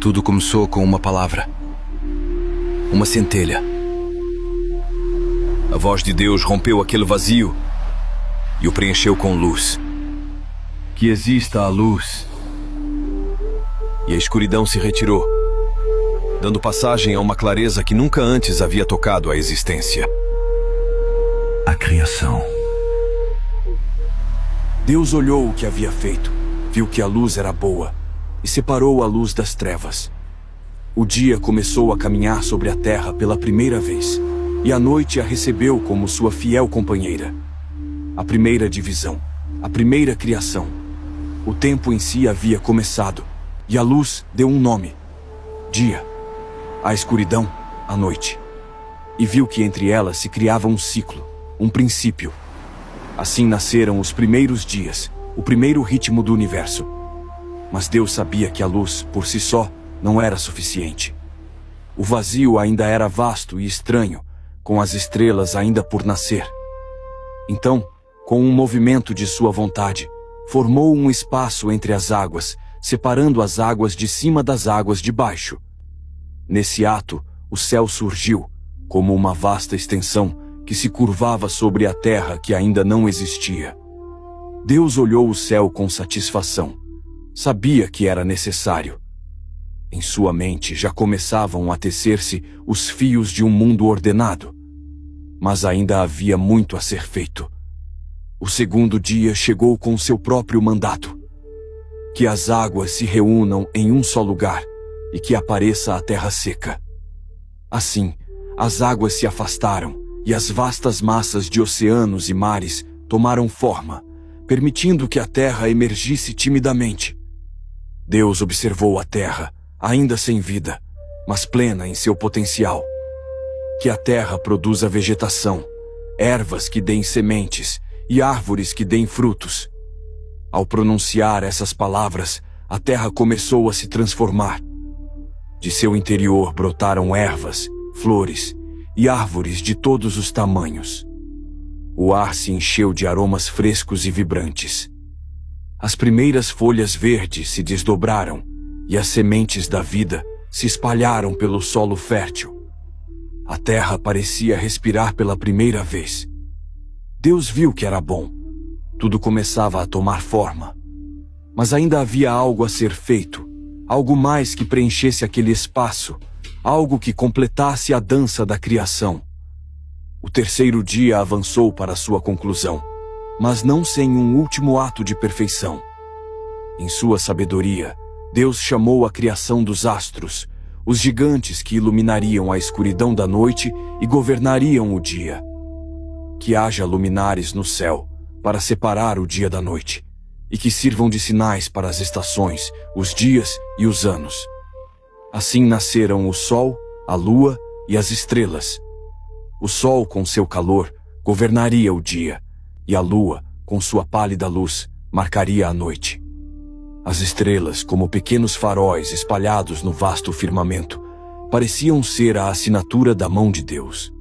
Tudo começou com uma palavra. Uma centelha. A voz de Deus rompeu aquele vazio e o preencheu com luz. Que exista a luz. E a escuridão se retirou, dando passagem a uma clareza que nunca antes havia tocado a existência. A criação. Deus olhou o que havia feito, viu que a luz era boa e separou a luz das trevas. O dia começou a caminhar sobre a terra pela primeira vez, e a noite a recebeu como sua fiel companheira. A primeira divisão, a primeira criação. O tempo em si havia começado, e a luz deu um nome: dia. A escuridão, a noite. E viu que entre elas se criava um ciclo, um princípio. Assim nasceram os primeiros dias, o primeiro ritmo do universo. Mas Deus sabia que a luz, por si só, não era suficiente. O vazio ainda era vasto e estranho, com as estrelas ainda por nascer. Então, com um movimento de sua vontade, formou um espaço entre as águas, separando as águas de cima das águas de baixo. Nesse ato, o céu surgiu, como uma vasta extensão que se curvava sobre a terra que ainda não existia. Deus olhou o céu com satisfação. Sabia que era necessário. Em sua mente já começavam a tecer-se os fios de um mundo ordenado. Mas ainda havia muito a ser feito. O segundo dia chegou com seu próprio mandato: que as águas se reúnam em um só lugar e que apareça a terra seca. Assim, as águas se afastaram e as vastas massas de oceanos e mares tomaram forma, permitindo que a terra emergisse timidamente. Deus observou a terra, ainda sem vida, mas plena em seu potencial. Que a terra produza vegetação, ervas que deem sementes e árvores que deem frutos. Ao pronunciar essas palavras, a terra começou a se transformar. De seu interior brotaram ervas, flores e árvores de todos os tamanhos. O ar se encheu de aromas frescos e vibrantes. As primeiras folhas verdes se desdobraram e as sementes da vida se espalharam pelo solo fértil. A terra parecia respirar pela primeira vez. Deus viu que era bom. Tudo começava a tomar forma. Mas ainda havia algo a ser feito, algo mais que preenchesse aquele espaço, algo que completasse a dança da criação. O terceiro dia avançou para sua conclusão, mas não sem um último ato de perfeição. Em sua sabedoria, Deus chamou a criação dos astros, os gigantes que iluminariam a escuridão da noite e governariam o dia. Que haja luminares no céu para separar o dia da noite, e que sirvam de sinais para as estações, os dias e os anos. Assim nasceram o sol, a lua e as estrelas. O sol, com seu calor, governaria o dia, e a lua, com sua pálida luz, marcaria a noite. As estrelas, como pequenos faróis espalhados no vasto firmamento, pareciam ser a assinatura da mão de Deus.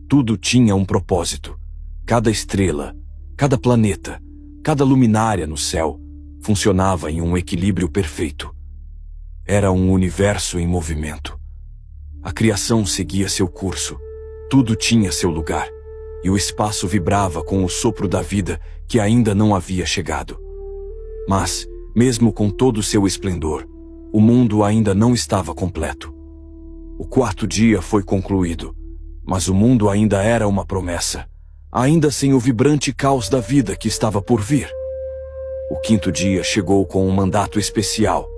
Tudo tinha um propósito. Cada estrela, cada planeta, cada luminária no céu funcionava em um equilíbrio perfeito. Era um universo em movimento. A criação seguia seu curso. Tudo tinha seu lugar, e o espaço vibrava com o sopro da vida que ainda não havia chegado. Mas, mesmo com todo seu esplendor, o mundo ainda não estava completo. O quarto dia foi concluído, mas o mundo ainda era uma promessa, ainda sem o vibrante caos da vida que estava por vir. O quinto dia chegou com um mandato especial: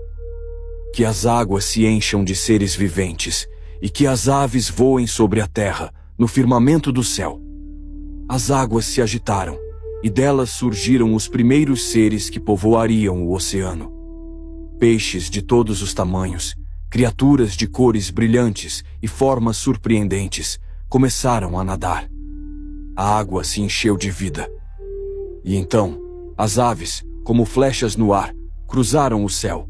que as águas se encham de seres viventes e que as aves voem sobre a terra, no firmamento do céu. As águas se agitaram, e delas surgiram os primeiros seres que povoariam o oceano. Peixes de todos os tamanhos, criaturas de cores brilhantes e formas surpreendentes, começaram a nadar. A água se encheu de vida. E então, as aves, como flechas no ar, cruzaram o céu.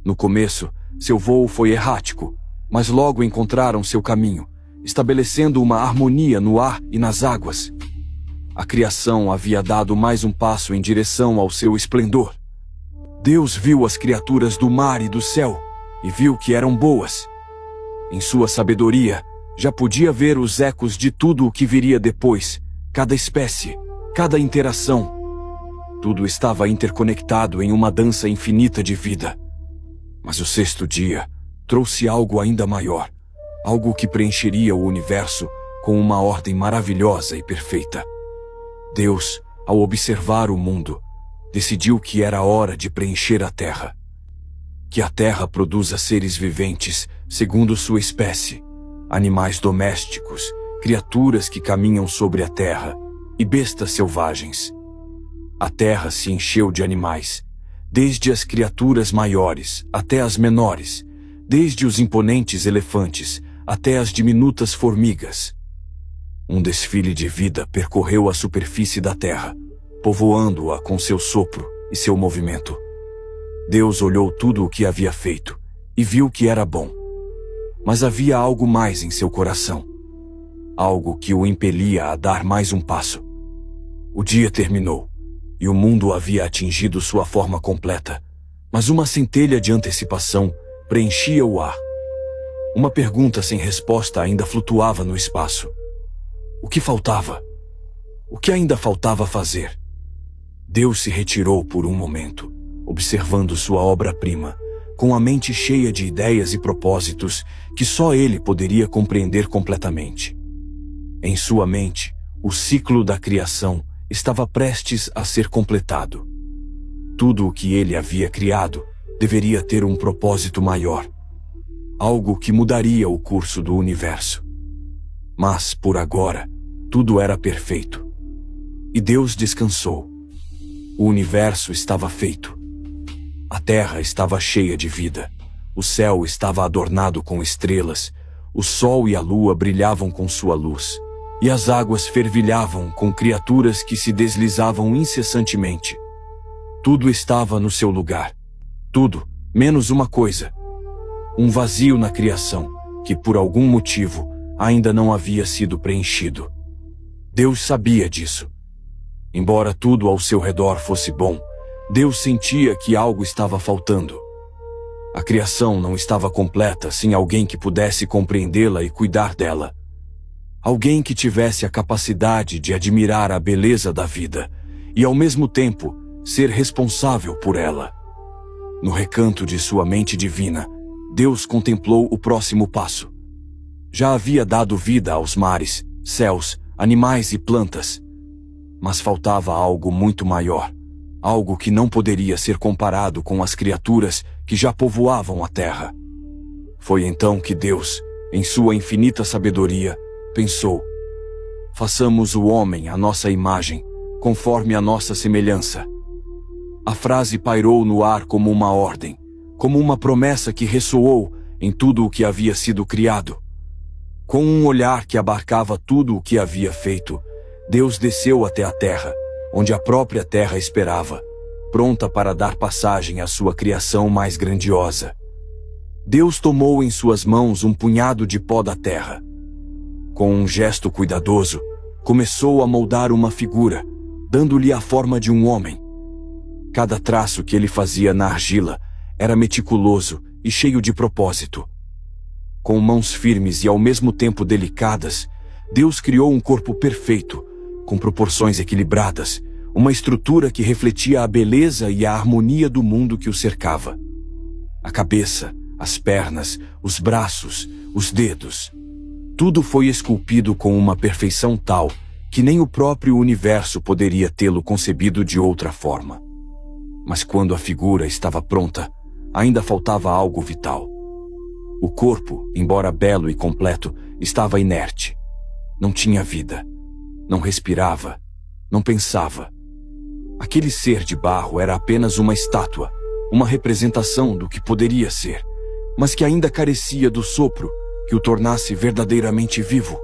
No começo, seu voo foi errático, mas logo encontraram seu caminho, estabelecendo uma harmonia no ar e nas águas. A criação havia dado mais um passo em direção ao seu esplendor. Deus viu as criaturas do mar e do céu, e viu que eram boas. Em sua sabedoria, já podia ver os ecos de tudo o que viria depois, cada espécie, cada interação. Tudo estava interconectado em uma dança infinita de vida. Mas o sexto dia trouxe algo ainda maior, algo que preencheria o universo com uma ordem maravilhosa e perfeita. Deus, ao observar o mundo, decidiu que era hora de preencher a Terra. Que a Terra produza seres viventes segundo sua espécie, animais domésticos, criaturas que caminham sobre a Terra e bestas selvagens. A Terra se encheu de animais, desde as criaturas maiores até as menores, desde os imponentes elefantes até as diminutas formigas. Um desfile de vida percorreu a superfície da Terra, povoando-a com seu sopro e seu movimento. Deus olhou tudo o que havia feito e viu que era bom. Mas havia algo mais em seu coração, algo que o impelia a dar mais um passo. O dia terminou e o mundo havia atingido sua forma completa, mas uma centelha de antecipação preenchia o ar. Uma pergunta sem resposta ainda flutuava no espaço. O que faltava? O que ainda faltava fazer? Deus se retirou por um momento, observando sua obra-prima, com a mente cheia de ideias e propósitos que só ele poderia compreender completamente. Em sua mente, o ciclo da criação estava prestes a ser completado. Tudo o que ele havia criado deveria ter um propósito maior, algo que mudaria o curso do universo. Mas, por agora, tudo era perfeito. E Deus descansou. O universo estava feito. A terra estava cheia de vida. O céu estava adornado com estrelas. O sol e a lua brilhavam com sua luz. E as águas fervilhavam com criaturas que se deslizavam incessantemente. Tudo estava no seu lugar. Tudo, menos uma coisa. Um vazio na criação, que por algum motivo ainda não havia sido preenchido. Deus sabia disso. Embora tudo ao seu redor fosse bom, Deus sentia que algo estava faltando. A criação não estava completa sem alguém que pudesse compreendê-la e cuidar dela. Alguém que tivesse a capacidade de admirar a beleza da vida e, ao mesmo tempo, ser responsável por ela. No recanto de sua mente divina, Deus contemplou o próximo passo. Já havia dado vida aos mares, céus, animais e plantas. Mas faltava algo muito maior, algo que não poderia ser comparado com as criaturas que já povoavam a terra. Foi então que Deus, em sua infinita sabedoria, pensou: façamos o homem à nossa imagem, conforme a nossa semelhança. A frase pairou no ar como uma ordem, como uma promessa que ressoou em tudo o que havia sido criado. Com um olhar que abarcava tudo o que havia feito, Deus desceu até a terra, onde a própria terra esperava, pronta para dar passagem à sua criação mais grandiosa. Deus tomou em suas mãos um punhado de pó da terra. Com um gesto cuidadoso, começou a moldar uma figura, dando-lhe a forma de um homem. Cada traço que ele fazia na argila era meticuloso e cheio de propósito. Com mãos firmes e ao mesmo tempo delicadas, Deus criou um corpo perfeito, com proporções equilibradas, uma estrutura que refletia a beleza e a harmonia do mundo que o cercava. A cabeça, as pernas, os braços, os dedos, tudo foi esculpido com uma perfeição tal que nem o próprio universo poderia tê-lo concebido de outra forma. Mas quando a figura estava pronta, ainda faltava algo vital. O corpo, embora belo e completo, estava inerte. Não tinha vida. Não respirava. Não pensava. Aquele ser de barro era apenas uma estátua, uma representação do que poderia ser, mas que ainda carecia do sopro que o tornasse verdadeiramente vivo.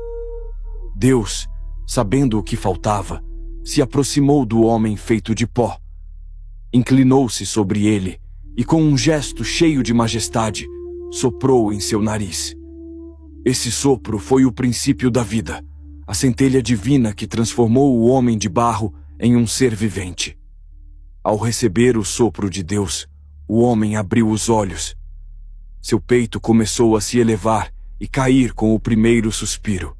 Deus, sabendo o que faltava, se aproximou do homem feito de pó. Inclinou-se sobre ele e, com um gesto cheio de majestade, soprou em seu nariz. Esse sopro foi o princípio da vida, a centelha divina que transformou o homem de barro em um ser vivente. Ao receber o sopro de Deus, o homem abriu os olhos. Seu peito começou a se elevar e cair com o primeiro suspiro.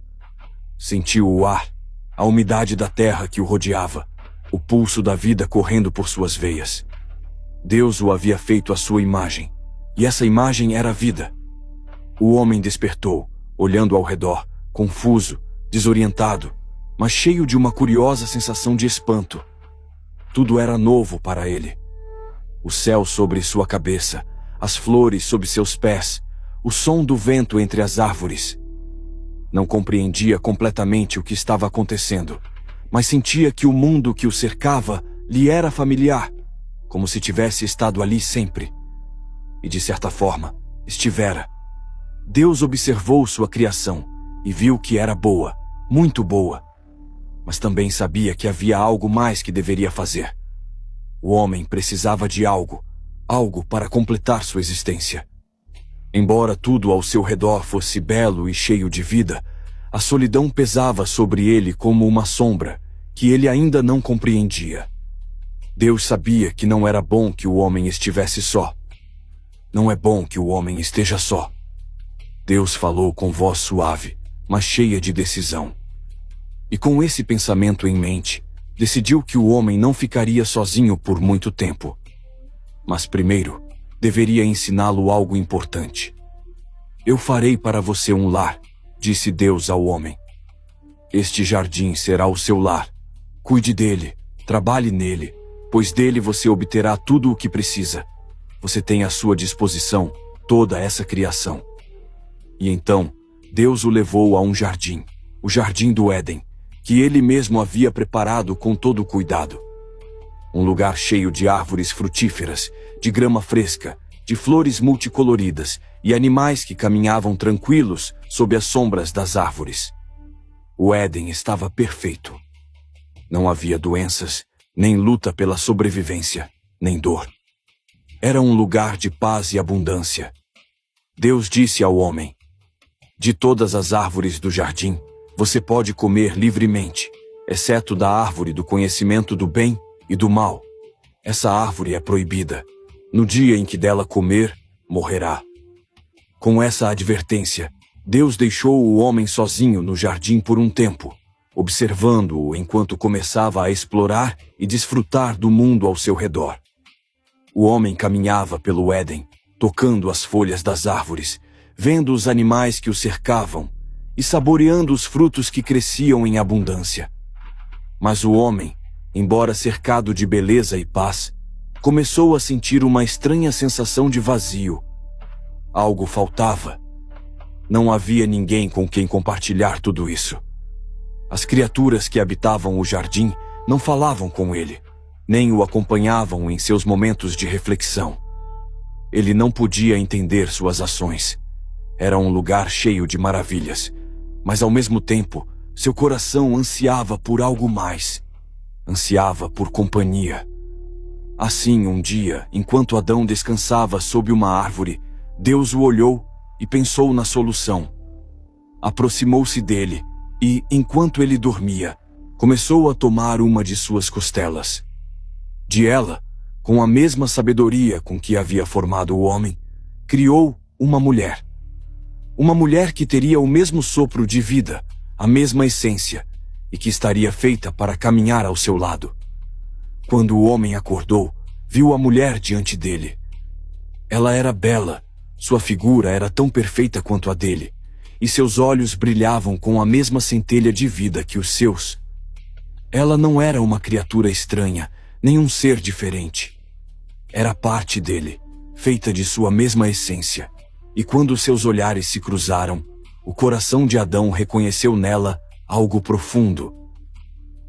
Sentiu o ar, a umidade da terra que o rodeava, o pulso da vida correndo por suas veias. Deus o havia feito à sua imagem, e essa imagem era a vida. O homem despertou, olhando ao redor, confuso, desorientado, mas cheio de uma curiosa sensação de espanto. Tudo era novo para ele. O céu sobre sua cabeça, as flores sob seus pés, o som do vento entre as árvores. Não compreendia completamente o que estava acontecendo, mas sentia que o mundo que o cercava lhe era familiar, como se tivesse estado ali sempre. E de certa forma, estivera. Deus observou sua criação e viu que era boa, muito boa. Mas também sabia que havia algo mais que deveria fazer. O homem precisava de algo para completar sua existência. Embora tudo ao seu redor fosse belo e cheio de vida, a solidão pesava sobre ele como uma sombra que ele ainda não compreendia. Deus sabia que não era bom que o homem estivesse só. Não é bom que o homem esteja só. Deus falou com voz suave, mas cheia de decisão. E com esse pensamento em mente, decidiu que o homem não ficaria sozinho por muito tempo. Mas primeiro, deveria ensiná-lo algo importante. Eu farei para você um lar, disse Deus ao homem. Este jardim será o seu lar. Cuide dele, trabalhe nele, pois dele você obterá tudo o que precisa. Você tem à sua disposição toda essa criação. E então, Deus o levou a um jardim, o jardim do Éden, que ele mesmo havia preparado com todo cuidado. Um lugar cheio de árvores frutíferas, de grama fresca, de flores multicoloridas e animais que caminhavam tranquilos sob as sombras das árvores. O Éden estava perfeito. Não havia doenças, nem luta pela sobrevivência, nem dor. Era um lugar de paz e abundância. Deus disse ao homem: de todas as árvores do jardim, você pode comer livremente, exceto da árvore do conhecimento do bem e do mal. Essa árvore é proibida. No dia em que dela comer, morrerá. Com essa advertência, Deus deixou o homem sozinho no jardim por um tempo, observando-o enquanto começava a explorar e desfrutar do mundo ao seu redor. O homem caminhava pelo Éden, tocando as folhas das árvores, vendo os animais que o cercavam e saboreando os frutos que cresciam em abundância. Mas o homem, embora cercado de beleza e paz, começou a sentir uma estranha sensação de vazio. Algo faltava. Não havia ninguém com quem compartilhar tudo isso. As criaturas que habitavam o jardim não falavam com ele, nem o acompanhavam em seus momentos de reflexão. Ele não podia entender suas ações. Era um lugar cheio de maravilhas, mas ao mesmo tempo, seu coração ansiava por algo mais. Ansiava por companhia. Assim, um dia, enquanto Adão descansava sob uma árvore, Deus o olhou e pensou na solução. Aproximou-se dele e, enquanto ele dormia, começou a tomar uma de suas costelas. De ela, com a mesma sabedoria com que havia formado o homem, criou uma mulher. Uma mulher que teria o mesmo sopro de vida, a mesma essência, e que estaria feita para caminhar ao seu lado. Quando o homem acordou, viu a mulher diante dele. Ela era bela, sua figura era tão perfeita quanto a dele, e seus olhos brilhavam com a mesma centelha de vida que os seus. Ela não era uma criatura estranha, nem um ser diferente. Era parte dele, feita de sua mesma essência, e quando seus olhares se cruzaram, o coração de Adão reconheceu nela algo profundo.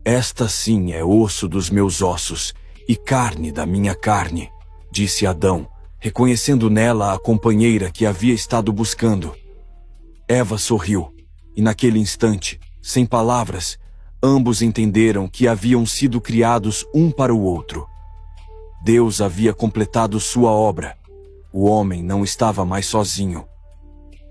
Esta sim é osso dos meus ossos e carne da minha carne, disse Adão, reconhecendo nela a companheira que havia estado buscando. Eva sorriu, e naquele instante, sem palavras, ambos entenderam que haviam sido criados um para o outro. Deus havia completado sua obra. O homem não estava mais sozinho.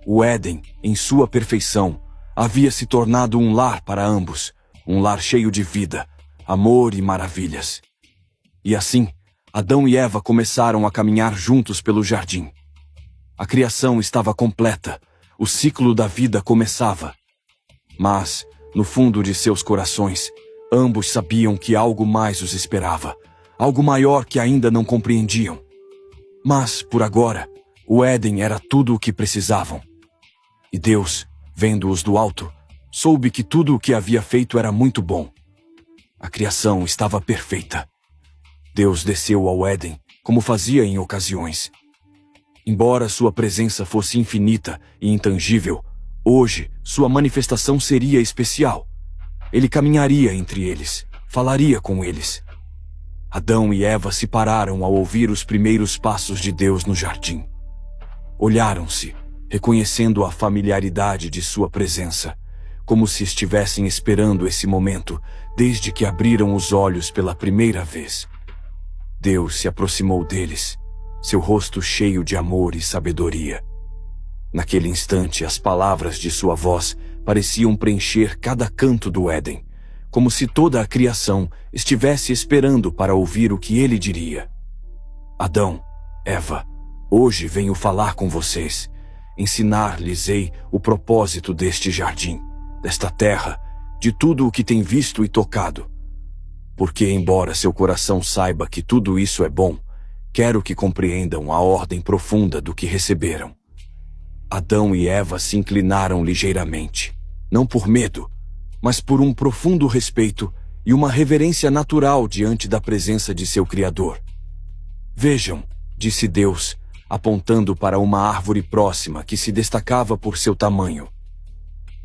O Éden, em sua perfeição, havia se tornado um lar para ambos, um lar cheio de vida, amor e maravilhas. E assim, Adão e Eva começaram a caminhar juntos pelo jardim. A criação estava completa. O ciclo da vida começava. Mas, no fundo de seus corações, ambos sabiam que algo mais os esperava. Algo maior que ainda não compreendiam. Mas, por agora, o Éden era tudo o que precisavam. E Deus, vendo-os do alto, soube que tudo o que havia feito era muito bom. A criação estava perfeita. Deus desceu ao Éden, como fazia em ocasiões. Embora sua presença fosse infinita e intangível, hoje sua manifestação seria especial. Ele caminharia entre eles, falaria com eles. Adão e Eva se pararam ao ouvir os primeiros passos de Deus no jardim. Olharam-se, reconhecendo a familiaridade de sua presença, como se estivessem esperando esse momento desde que abriram os olhos pela primeira vez. Deus se aproximou deles, seu rosto cheio de amor e sabedoria. Naquele instante, as palavras de sua voz pareciam preencher cada canto do Éden, como se toda a criação estivesse esperando para ouvir o que ele diria. Adão, Eva, hoje venho falar com vocês, ensinar-lhes-ei o propósito deste jardim, desta terra, de tudo o que tem visto e tocado. Porque, embora seu coração saiba que tudo isso é bom, quero que compreendam a ordem profunda do que receberam. Adão e Eva se inclinaram ligeiramente, não por medo, mas por um profundo respeito e uma reverência natural diante da presença de seu Criador. Vejam, disse Deus, apontando para uma árvore próxima que se destacava por seu tamanho.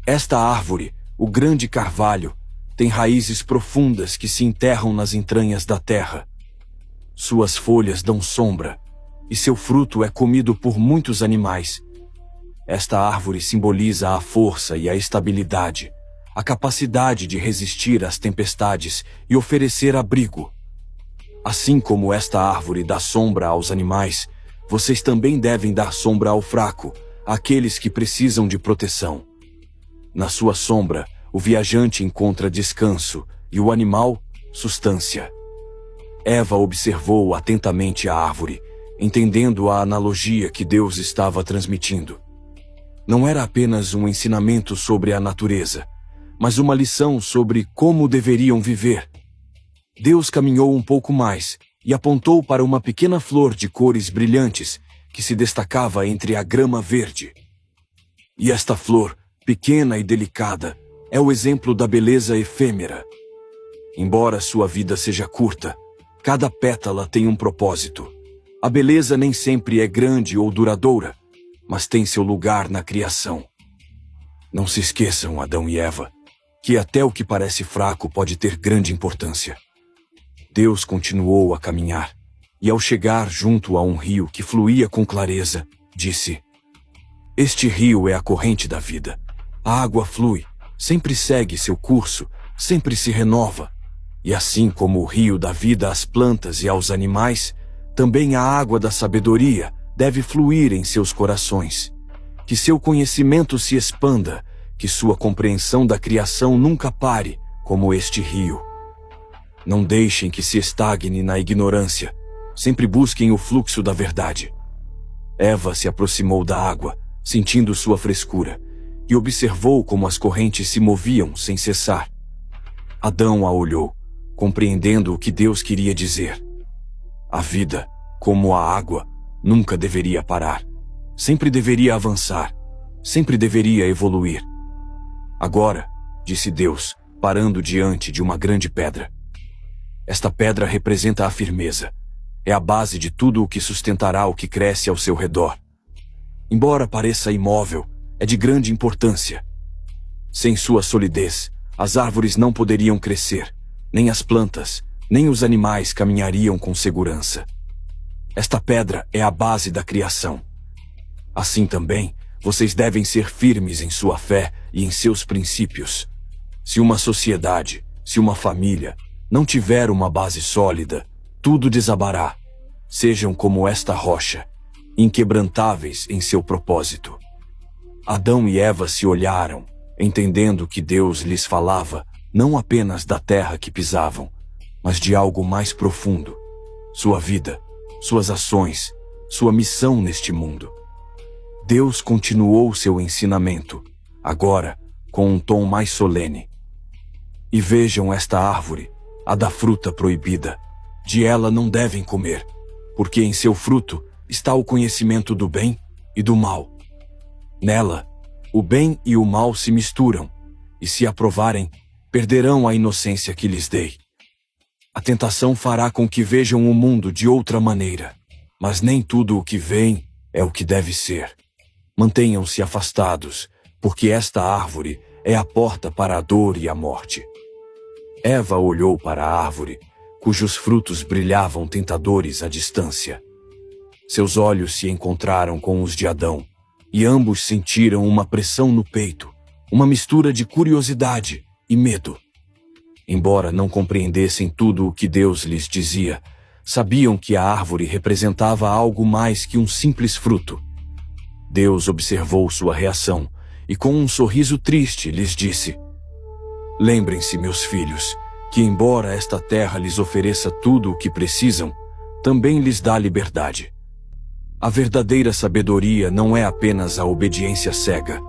Esta árvore, o grande carvalho, tem raízes profundas que se enterram nas entranhas da terra. Suas folhas dão sombra, e seu fruto é comido por muitos animais. Esta árvore simboliza a força e a estabilidade, a capacidade de resistir às tempestades e oferecer abrigo. Assim como esta árvore dá sombra aos animais, vocês também devem dar sombra ao fraco, àqueles que precisam de proteção. Na sua sombra, o viajante encontra descanso e o animal, sustância. Eva observou atentamente a árvore, entendendo a analogia que Deus estava transmitindo. Não era apenas um ensinamento sobre a natureza, mas uma lição sobre como deveriam viver. Deus caminhou um pouco mais e apontou para uma pequena flor de cores brilhantes que se destacava entre a grama verde. E esta flor, pequena e delicada, é o exemplo da beleza efêmera. Embora sua vida seja curta, cada pétala tem um propósito. A beleza nem sempre é grande ou duradoura, mas tem seu lugar na criação. Não se esqueçam, Adão e Eva, que até o que parece fraco pode ter grande importância. Deus continuou a caminhar, e ao chegar junto a um rio que fluía com clareza, disse: Este rio é a corrente da vida. A água flui, sempre segue seu curso, sempre se renova. E assim como o rio dá vida às plantas e aos animais, também a água da sabedoria deve fluir em seus corações. Que seu conhecimento se expanda, que sua compreensão da criação nunca pare, como este rio. Não deixem que se estagne na ignorância, sempre busquem o fluxo da verdade. Eva se aproximou da água, sentindo sua frescura, e observou como as correntes se moviam sem cessar. Adão a olhou, compreendendo o que Deus queria dizer. A vida, como a água, nunca deveria parar. Sempre deveria avançar. Sempre deveria evoluir. Agora, disse Deus, parando diante de uma grande pedra. Esta pedra representa a firmeza. É a base de tudo o que sustentará o que cresce ao seu redor. Embora pareça imóvel, é de grande importância. Sem sua solidez, as árvores não poderiam crescer, nem as plantas, nem os animais caminhariam com segurança. Esta pedra é a base da criação. Assim também, vocês devem ser firmes em sua fé e em seus princípios. Se uma sociedade, se uma família, não tiver uma base sólida, tudo desabará. Sejam como esta rocha, inquebrantáveis em seu propósito. Adão e Eva se olharam, entendendo que Deus lhes falava não apenas da terra que pisavam, mas de algo mais profundo, sua vida, suas ações, sua missão neste mundo. Deus continuou seu ensinamento, agora com um tom mais solene. E vejam esta árvore, a da fruta proibida. De ela não devem comer, porque em seu fruto está o conhecimento do bem e do mal. Nela, o bem e o mal se misturam, e se a provarem, perderão a inocência que lhes dei. A tentação fará com que vejam o mundo de outra maneira, mas nem tudo o que veem é o que deve ser. Mantenham-se afastados, porque esta árvore é a porta para a dor e a morte. Eva olhou para a árvore, cujos frutos brilhavam tentadores à distância. Seus olhos se encontraram com os de Adão, e ambos sentiram uma pressão no peito, uma mistura de curiosidade e medo. Embora não compreendessem tudo o que Deus lhes dizia, sabiam que a árvore representava algo mais que um simples fruto. Deus observou sua reação e, com um sorriso triste, lhes disse: Lembrem-se, meus filhos, que embora esta terra lhes ofereça tudo o que precisam, também lhes dá liberdade. A verdadeira sabedoria não é apenas a obediência cega,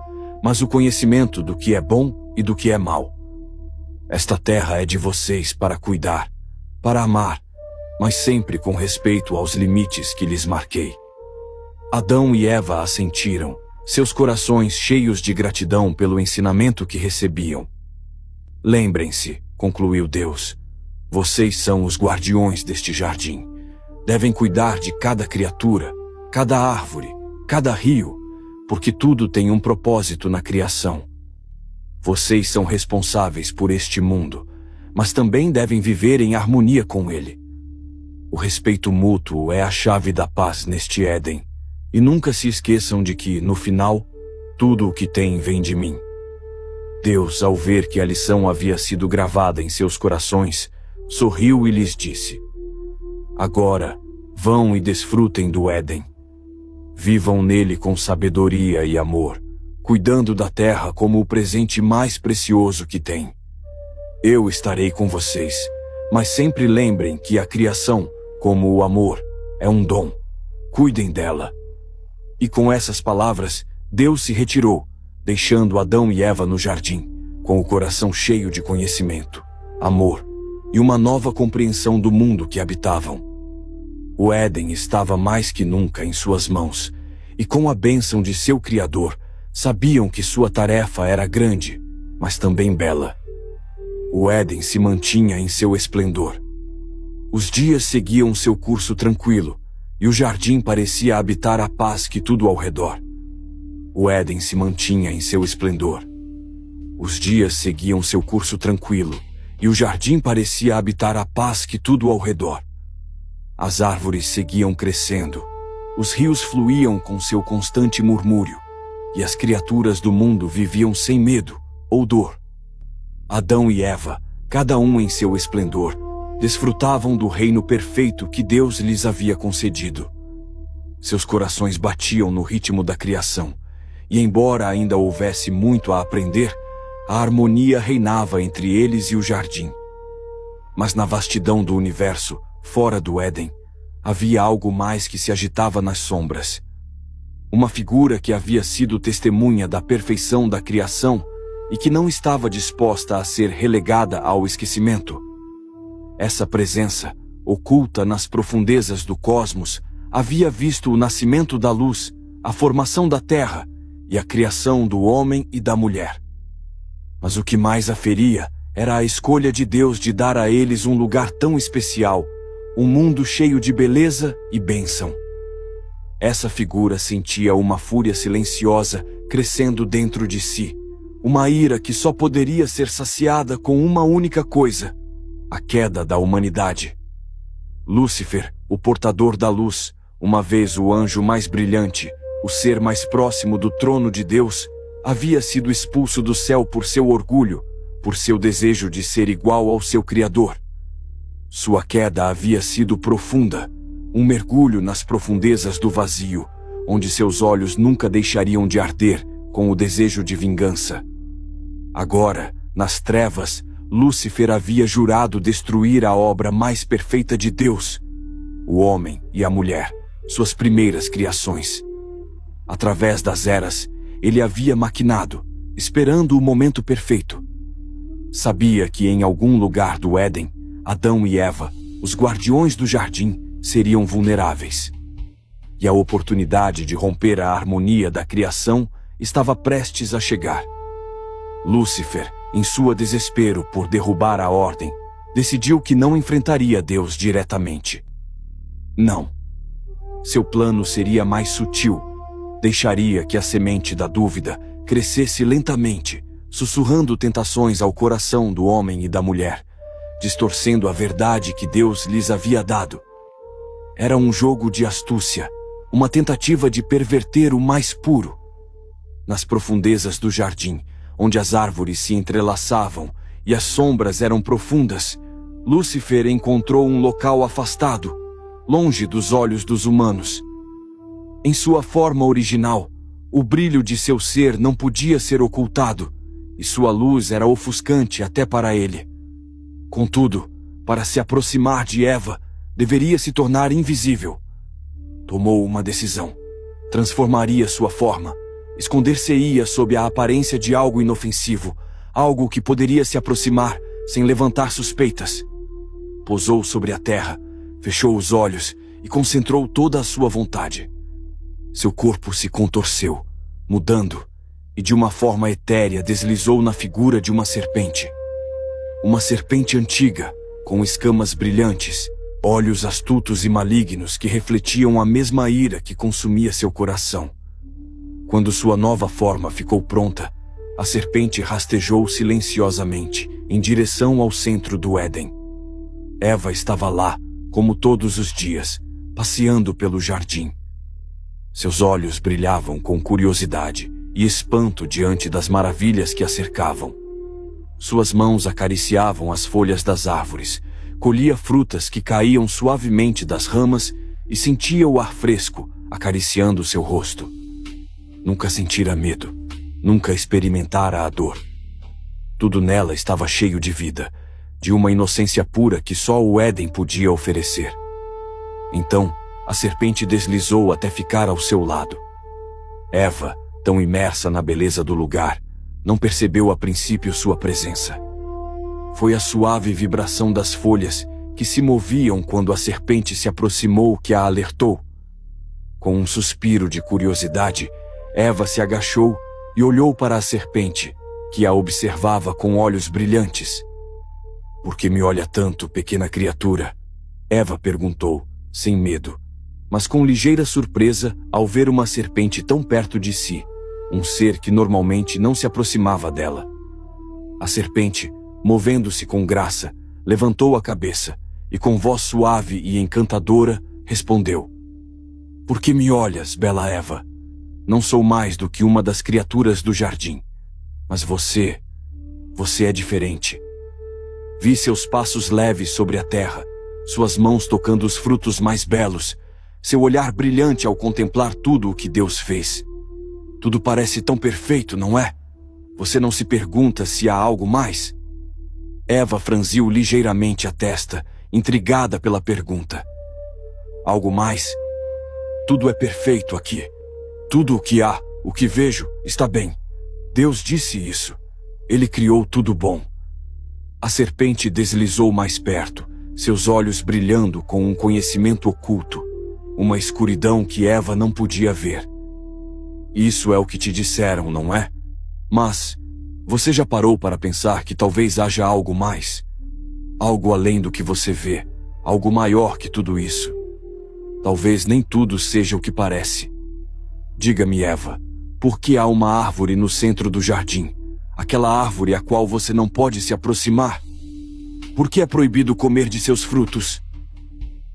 mas o conhecimento do que é bom e do que é mal. Esta terra é de vocês para cuidar, para amar, mas sempre com respeito aos limites que lhes marquei. Adão e Eva assentiram, seus corações cheios de gratidão pelo ensinamento que recebiam. Lembrem-se, concluiu Deus, vocês são os guardiões deste jardim. Devem cuidar de cada criatura, cada árvore, cada rio, porque tudo tem um propósito na criação. Vocês são responsáveis por este mundo, mas também devem viver em harmonia com ele. O respeito mútuo é a chave da paz neste Éden, e nunca se esqueçam de que, no final, tudo o que têm vem de mim. Deus, ao ver que a lição havia sido gravada em seus corações, sorriu e lhes disse: Agora, vão e desfrutem do Éden. Vivam nele com sabedoria e amor, cuidando da terra como o presente mais precioso que têm. Eu estarei com vocês, mas sempre lembrem que a criação, como o amor, é um dom. Cuidem dela. E com essas palavras, Deus se retirou, deixando Adão e Eva no jardim, com o coração cheio de conhecimento, amor e uma nova compreensão do mundo que habitavam. O Éden estava mais que nunca em suas mãos, e com a bênção de seu Criador, sabiam que sua tarefa era grande, mas também bela. O Éden se mantinha em seu esplendor. Os dias seguiam seu curso tranquilo, e o jardim parecia habitar a paz que tudo ao redor. O Éden se mantinha em seu esplendor. Os dias seguiam seu curso tranquilo, e o jardim parecia habitar a paz que tudo ao redor. As árvores seguiam crescendo, os rios fluíam com seu constante murmúrio, e as criaturas do mundo viviam sem medo ou dor. Adão e Eva, cada um em seu esplendor, desfrutavam do reino perfeito que Deus lhes havia concedido. Seus corações batiam no ritmo da criação, e embora ainda houvesse muito a aprender, a harmonia reinava entre eles e o jardim. Mas na vastidão do universo, fora do Éden, havia algo mais que se agitava nas sombras. Uma figura que havia sido testemunha da perfeição da criação e que não estava disposta a ser relegada ao esquecimento. Essa presença, oculta nas profundezas do cosmos, havia visto o nascimento da luz, a formação da terra e a criação do homem e da mulher. Mas o que mais aferia era a escolha de Deus de dar a eles um lugar tão especial, um mundo cheio de beleza e bênção. Essa figura sentia uma fúria silenciosa crescendo dentro de si, uma ira que só poderia ser saciada com uma única coisa: a queda da humanidade. Lúcifer, o portador da luz, uma vez o anjo mais brilhante, o ser mais próximo do trono de Deus, havia sido expulso do céu por seu orgulho, por seu desejo de ser igual ao seu Criador. Sua queda havia sido profunda, um mergulho nas profundezas do vazio, onde seus olhos nunca deixariam de arder com o desejo de vingança. Agora, nas trevas, Lúcifer havia jurado destruir a obra mais perfeita de Deus, o homem e a mulher, suas primeiras criações. Através das eras, ele havia maquinado, esperando o momento perfeito. Sabia que em algum lugar do Éden, Adão e Eva, os guardiões do jardim, seriam vulneráveis. E a oportunidade de romper a harmonia da criação estava prestes a chegar. Lúcifer, em sua desespero por derrubar a ordem, decidiu que não enfrentaria Deus diretamente. Não. Seu plano seria mais sutil. Deixaria que a semente da dúvida crescesse lentamente, sussurrando tentações ao coração do homem e da mulher, distorcendo a verdade que Deus lhes havia dado. Era um jogo de astúcia, uma tentativa de perverter o mais puro. Nas profundezas do jardim, onde as árvores se entrelaçavam e as sombras eram profundas, Lúcifer encontrou um local afastado, longe dos olhos dos humanos. Em sua forma original, o brilho de seu ser não podia ser ocultado, e sua luz era ofuscante até para ele. Contudo, para se aproximar de Eva, deveria se tornar invisível. Tomou uma decisão. Transformaria sua forma, esconder-se-ia sob a aparência de algo inofensivo, algo que poderia se aproximar sem levantar suspeitas. Pousou sobre a terra, fechou os olhos e concentrou toda a sua vontade. Seu corpo se contorceu, mudando, e de uma forma etérea deslizou na figura de uma serpente. Uma serpente antiga, com escamas brilhantes, olhos astutos e malignos que refletiam a mesma ira que consumia seu coração. Quando sua nova forma ficou pronta, a serpente rastejou silenciosamente em direção ao centro do Éden. Eva estava lá, como todos os dias, passeando pelo jardim. Seus olhos brilhavam com curiosidade e espanto diante das maravilhas que a cercavam. Suas mãos acariciavam as folhas das árvores, colhia frutas que caíam suavemente das ramas e sentia o ar fresco acariciando seu rosto. Nunca sentira medo, nunca experimentara a dor. Tudo nela estava cheio de vida, de uma inocência pura que só o Éden podia oferecer. Então, a serpente deslizou até ficar ao seu lado. Eva, tão imersa na beleza do lugar, não percebeu a princípio sua presença. Foi a suave vibração das folhas que se moviam quando a serpente se aproximou que a alertou. Com um suspiro de curiosidade, Eva se agachou e olhou para a serpente, que a observava com olhos brilhantes. "Por que me olha tanto, pequena criatura?" Eva perguntou, sem medo, mas com ligeira surpresa ao ver uma serpente tão perto de si, um ser que normalmente não se aproximava dela. A serpente, movendo-se com graça, levantou a cabeça e com voz suave e encantadora respondeu: "Por que me olhas, bela Eva? Não sou mais do que uma das criaturas do jardim, mas você é diferente." Vi seus passos leves sobre a terra, suas mãos tocando os frutos mais belos, seu olhar brilhante ao contemplar tudo o que Deus fez. Tudo parece tão perfeito, não é? Você não se pergunta se há algo mais? Eva franziu ligeiramente a testa, intrigada pela pergunta. Algo mais? Tudo é perfeito aqui. Tudo o que há, o que vejo, está bem. Deus disse isso. Ele criou tudo bom. A serpente deslizou mais perto, seus olhos brilhando com um conhecimento oculto, uma escuridão que Eva não podia ver. Isso é o que te disseram, não é? Mas você já parou para pensar que talvez haja algo mais? Algo além do que você vê, algo maior que tudo isso. Talvez nem tudo seja o que parece. Diga-me, Eva, por que há uma árvore no centro do jardim? Aquela árvore a qual você não pode se aproximar? Por que é proibido comer de seus frutos?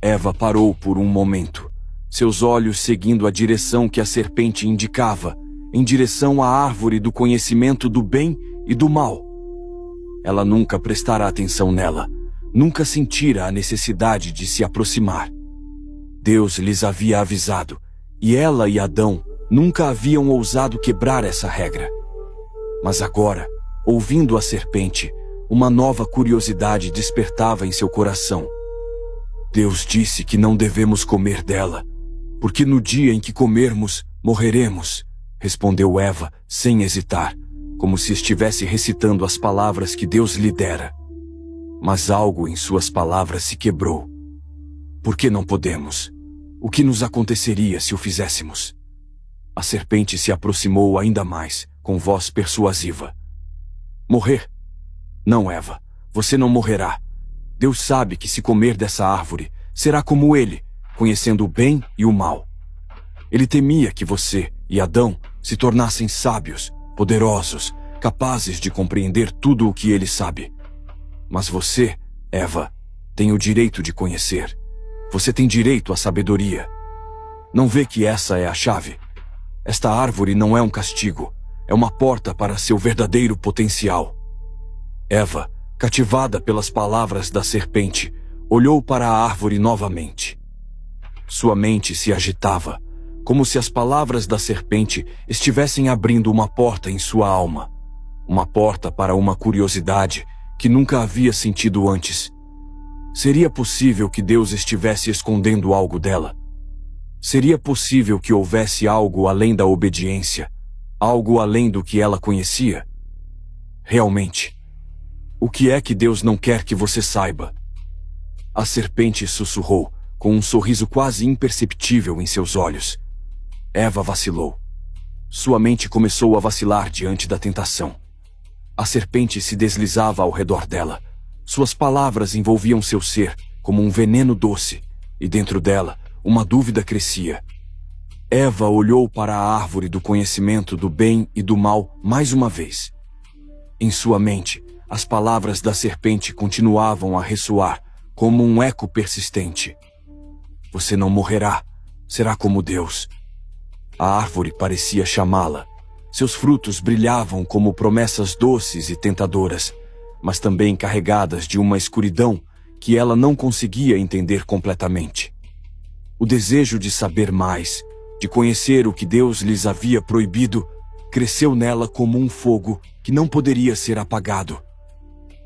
Eva parou por um momento, seus olhos seguindo a direção que a serpente indicava, em direção à árvore do conhecimento do bem e do mal. Ela nunca prestara atenção nela, nunca sentira a necessidade de se aproximar. Deus lhes havia avisado, e ela e Adão nunca haviam ousado quebrar essa regra. Mas agora, ouvindo a serpente, uma nova curiosidade despertava em seu coração. Deus disse que não devemos comer dela, porque no dia em que comermos, Morreremos, respondeu Eva, sem hesitar, como se estivesse recitando as palavras que Deus lhe dera. Mas algo em suas palavras se quebrou. Por que não podemos? O que nos aconteceria se o fizéssemos? A serpente se aproximou ainda mais, com voz persuasiva. Morrer? Não, Eva, você não morrerá. Deus sabe que se comer dessa árvore, será como ele, conhecendo o bem e o mal. Ele temia que você e Adão se tornassem sábios, poderosos, capazes de compreender tudo o que ele sabe. Mas você, Eva, tem o direito de conhecer. Você tem direito à sabedoria. Não vê que essa é a chave? Esta árvore não é um castigo, é uma porta para seu verdadeiro potencial. Eva, cativada pelas palavras da serpente, olhou para a árvore novamente. Sua mente se agitava, como se as palavras da serpente estivessem abrindo uma porta em sua alma. Uma porta para uma curiosidade que nunca havia sentido antes. Seria possível que Deus estivesse escondendo algo dela? Seria possível que houvesse algo além da obediência, algo além do que ela conhecia? Realmente, o que é que Deus não quer que você saiba? A serpente sussurrou, com um sorriso quase imperceptível em seus olhos. Eva vacilou. Sua mente começou a vacilar diante da tentação. A serpente se deslizava ao redor dela. Suas palavras envolviam seu ser como um veneno doce, e dentro dela, uma dúvida crescia. Eva olhou para a árvore do conhecimento do bem e do mal mais uma vez. Em sua mente, as palavras da serpente continuavam a ressoar, como um eco persistente. Você não morrerá, será como Deus. A árvore parecia chamá-la. Seus frutos brilhavam como promessas doces e tentadoras, mas também carregadas de uma escuridão que ela não conseguia entender completamente. O desejo de saber mais, de conhecer o que Deus lhes havia proibido, cresceu nela como um fogo que não poderia ser apagado.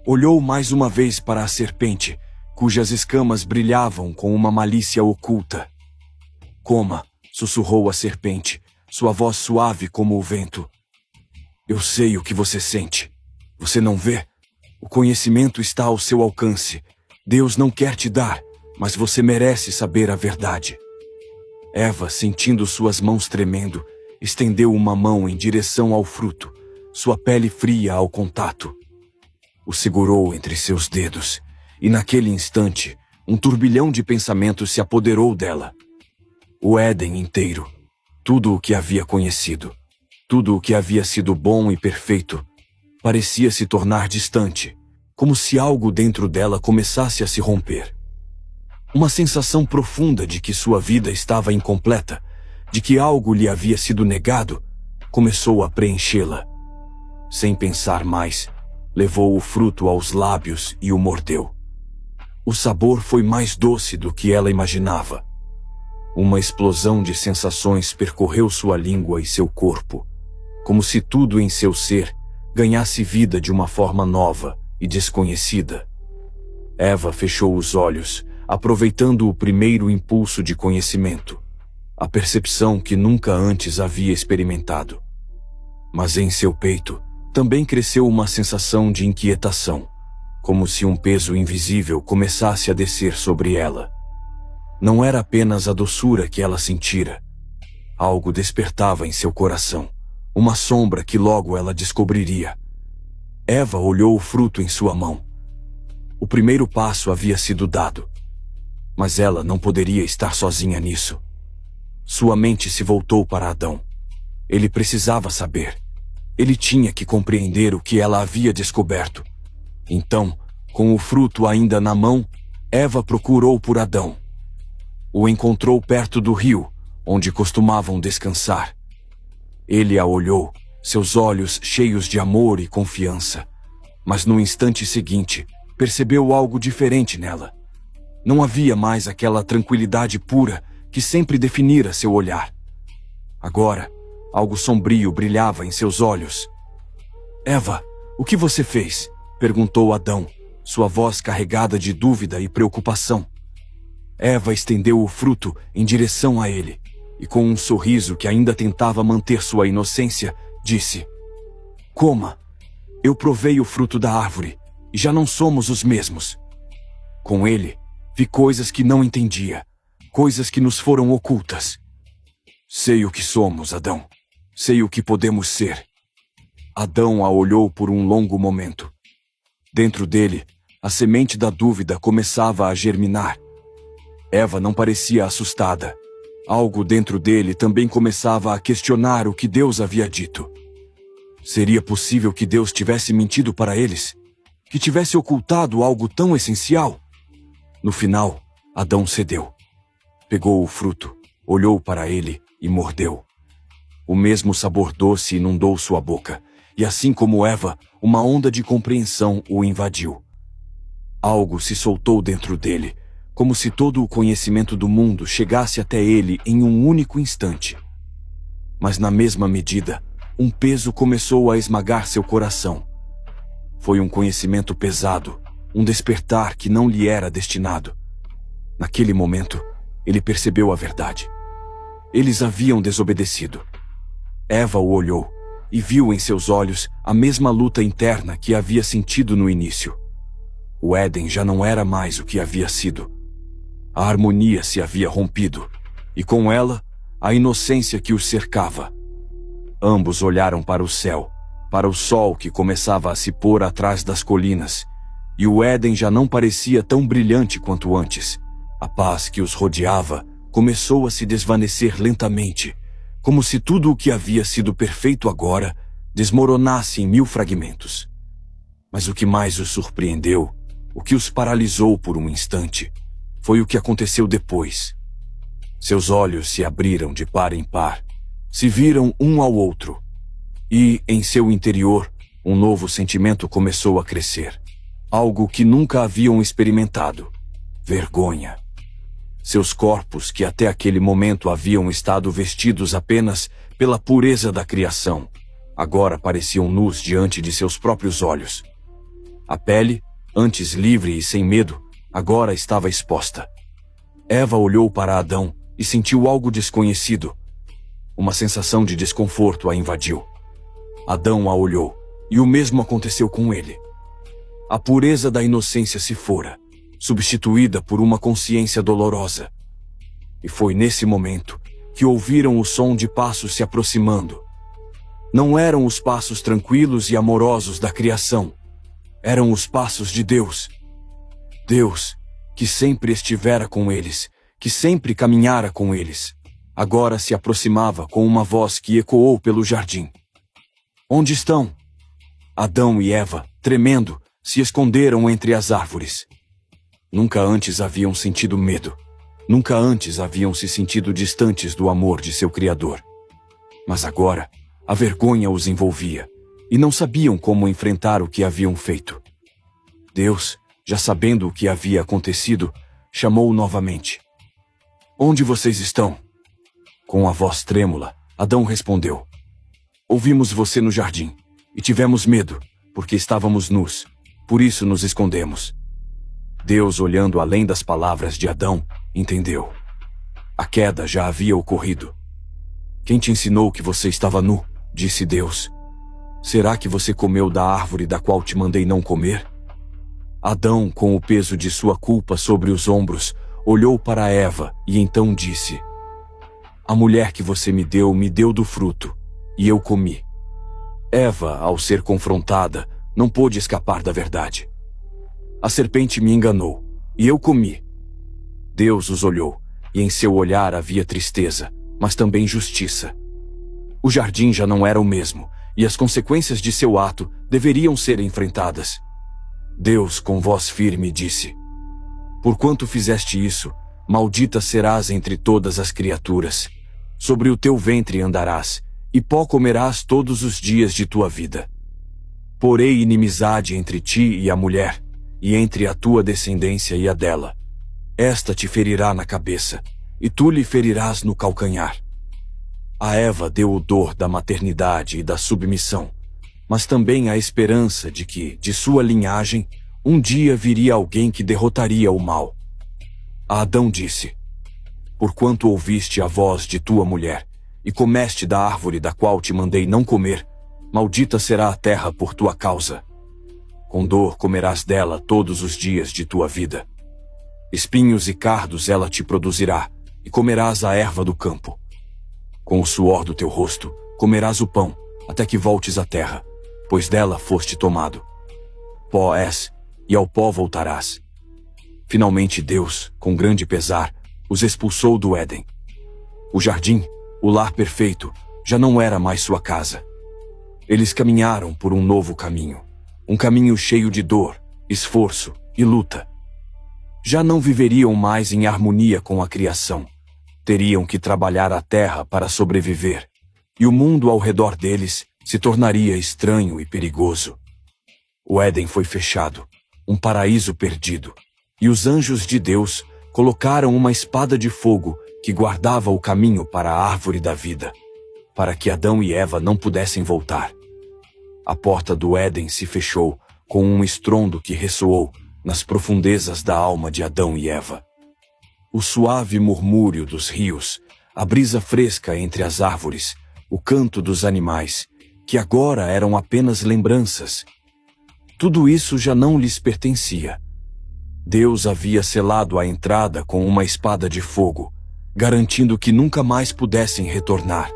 Olhou mais uma vez para a serpente, cujas escamas brilhavam com uma malícia oculta. Coma, sussurrou a serpente, sua voz suave como o vento. Eu sei o que você sente. Você não vê? O conhecimento está ao seu alcance. Deus não quer te dar, mas você merece saber a verdade. Eva, sentindo suas mãos tremendo, estendeu uma mão em direção ao fruto, sua pele fria ao contato. O segurou entre seus dedos, e naquele instante, um turbilhão de pensamentos se apoderou dela. O Éden inteiro, tudo o que havia conhecido, tudo o que havia sido bom e perfeito, parecia se tornar distante, como se algo dentro dela começasse a se romper. Uma sensação profunda de que sua vida estava incompleta, de que algo lhe havia sido negado, começou a preenchê-la. Sem pensar mais, levou o fruto aos lábios e o mordeu. O sabor foi mais doce do que ela imaginava. Uma explosão de sensações percorreu sua língua e seu corpo, como se tudo em seu ser ganhasse vida de uma forma nova e desconhecida. Eva fechou os olhos, aproveitando o primeiro impulso de conhecimento, a percepção que nunca antes havia experimentado. Mas em seu peito também cresceu uma sensação de inquietação, como se um peso invisível começasse a descer sobre ela. Não era apenas a doçura que ela sentira. Algo despertava em seu coração, uma sombra que logo ela descobriria. Eva olhou o fruto em sua mão. O primeiro passo havia sido dado. Mas ela não poderia estar sozinha nisso. Sua mente se voltou para Adão. Ele precisava saber. Ele tinha que compreender o que ela havia descoberto. Então, com o fruto ainda na mão, Eva procurou por Adão. O encontrou perto do rio, onde costumavam descansar. Ele a olhou, seus olhos cheios de amor e confiança. Mas no instante seguinte, percebeu algo diferente nela. Não havia mais aquela tranquilidade pura que sempre definira seu olhar. Agora, algo sombrio brilhava em seus olhos. Eva, o que você fez? Perguntou Adão, sua voz carregada de dúvida e preocupação. Eva estendeu o fruto em direção a ele. e com um sorriso que ainda tentava manter sua inocência, disse: "Coma. Eu provei o fruto da árvore, e já não somos os mesmos. Com ele, vi coisas que não entendia, coisas que nos foram ocultas. Sei o que somos, Adão. Sei o que podemos ser." Adão a olhou por um longo momento. Dentro dele, a semente da dúvida começava a germinar. Eva não parecia assustada. Algo dentro dele também começava a questionar o que Deus havia dito. Seria possível que Deus tivesse mentido para eles? Que tivesse ocultado algo tão essencial? No final, Adão cedeu. Pegou o fruto, olhou para ele e mordeu. O mesmo sabor doce inundou sua boca, e assim como Eva, uma onda de compreensão o invadiu. Algo se soltou dentro dele, como se todo o conhecimento do mundo chegasse até ele em um único instante. Mas na mesma medida, um peso começou a esmagar seu coração. Foi um conhecimento pesado, um despertar que não lhe era destinado. Naquele momento, ele percebeu a verdade. Eles haviam desobedecido. Eva o olhou e viu em seus olhos a mesma luta interna que havia sentido no início. O Éden já não era mais o que havia sido. A harmonia se havia rompido, e com ela, a inocência que os cercava. Ambos olharam para o céu, para o sol que começava a se pôr atrás das colinas, e o Éden já não parecia tão brilhante quanto antes. A paz que os rodeava começou a se desvanecer lentamente, como se tudo o que havia sido perfeito agora desmoronasse em 1000 fragmentos. Mas o que mais os surpreendeu, o que os paralisou por um instante, foi o que aconteceu depois. Seus olhos se abriram de par em par, se viram um ao outro, e, em seu interior, um novo sentimento começou a crescer. Algo que nunca haviam experimentado: vergonha. Seus corpos, que até aquele momento haviam estado vestidos apenas pela pureza da criação, agora pareciam nus diante de seus próprios olhos. A pele, antes livre e sem medo, agora estava exposta. Eva olhou para Adão e sentiu algo desconhecido. Uma sensação de desconforto a invadiu. Adão a olhou, e o mesmo aconteceu com ele. A pureza da inocência se fora, substituída por uma consciência dolorosa. E foi nesse momento que ouviram o som de passos se aproximando. Não eram os passos tranquilos e amorosos da criação. Eram os passos de Deus. Deus, que sempre estivera com eles, que sempre caminhara com eles, agora se aproximava com uma voz que ecoou pelo jardim. Onde estão? Adão e Eva, tremendo, se esconderam entre as árvores. Nunca antes haviam sentido medo. Nunca antes haviam se sentido distantes do amor de seu Criador. Mas agora, a vergonha os envolvia, e não sabiam como enfrentar o que haviam feito. Deus, já sabendo o que havia acontecido, chamou novamente. Onde vocês estão? Com a voz trêmula, Adão respondeu. Ouvimos você no jardim, e tivemos medo, porque estávamos nus, por isso nos escondemos. Deus, olhando além das palavras de Adão, entendeu. A queda já havia ocorrido. Quem te ensinou que você estava nu? Disse Deus. Será que você comeu da árvore da qual te mandei não comer? Adão, com o peso de sua culpa sobre os ombros, olhou para Eva e então disse: A mulher que você me deu do fruto, e eu comi. Eva, ao ser confrontada, não pôde escapar da verdade. A serpente me enganou, e eu comi. Deus os olhou, e em seu olhar havia tristeza, mas também justiça. O jardim já não era o mesmo, e as consequências de seu ato deveriam ser enfrentadas. Deus, com voz firme, disse: Porquanto fizeste isso, maldita serás entre todas as criaturas. Sobre o teu ventre andarás, e pó comerás todos os dias de tua vida. Porei inimizade entre ti e a mulher, e entre a tua descendência e a dela. Esta te ferirá na cabeça, e tu lhe ferirás no calcanhar. A Eva deu o dor da maternidade e da submissão, mas também a esperança de que, de sua linhagem, um dia viria alguém que derrotaria o mal. A Adão disse: Porquanto ouviste a voz de tua mulher, e comeste da árvore da qual te mandei não comer, maldita será a terra por tua causa. Com dor comerás dela todos os dias de tua vida. Espinhos e cardos ela te produzirá, e comerás a erva do campo. Com o suor do teu rosto comerás o pão, até que voltes à terra, pois dela foste tomado. Pó és, e ao pó voltarás. Finalmente Deus, com grande pesar, os expulsou do Éden. O jardim, o lar perfeito, já não era mais sua casa. Eles caminharam por um novo caminho, um caminho cheio de dor, esforço e luta. Já não viveriam mais em harmonia com a criação. Teriam que trabalhar a terra para sobreviver, e o mundo ao redor deles se tornaria estranho e perigoso. O Éden foi fechado, um paraíso perdido, e os anjos de Deus colocaram uma espada de fogo que guardava o caminho para a árvore da vida, para que Adão e Eva não pudessem voltar. A porta do Éden se fechou com um estrondo que ressoou nas profundezas da alma de Adão e Eva. O suave murmúrio dos rios, a brisa fresca entre as árvores, o canto dos animais, que agora eram apenas lembranças. Tudo isso já não lhes pertencia. Deus havia selado a entrada com uma espada de fogo, garantindo que nunca mais pudessem retornar.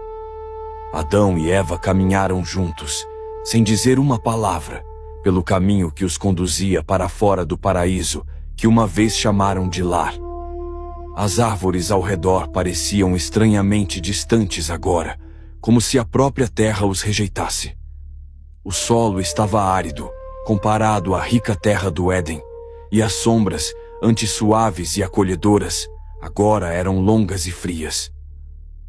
Adão e Eva caminharam juntos, sem dizer uma palavra, pelo caminho que os conduzia para fora do paraíso, que uma vez chamaram de lar. As árvores ao redor pareciam estranhamente distantes agora, como se a própria terra os rejeitasse. O solo estava árido, comparado à rica terra do Éden, e as sombras, antes suaves e acolhedoras, agora eram longas e frias.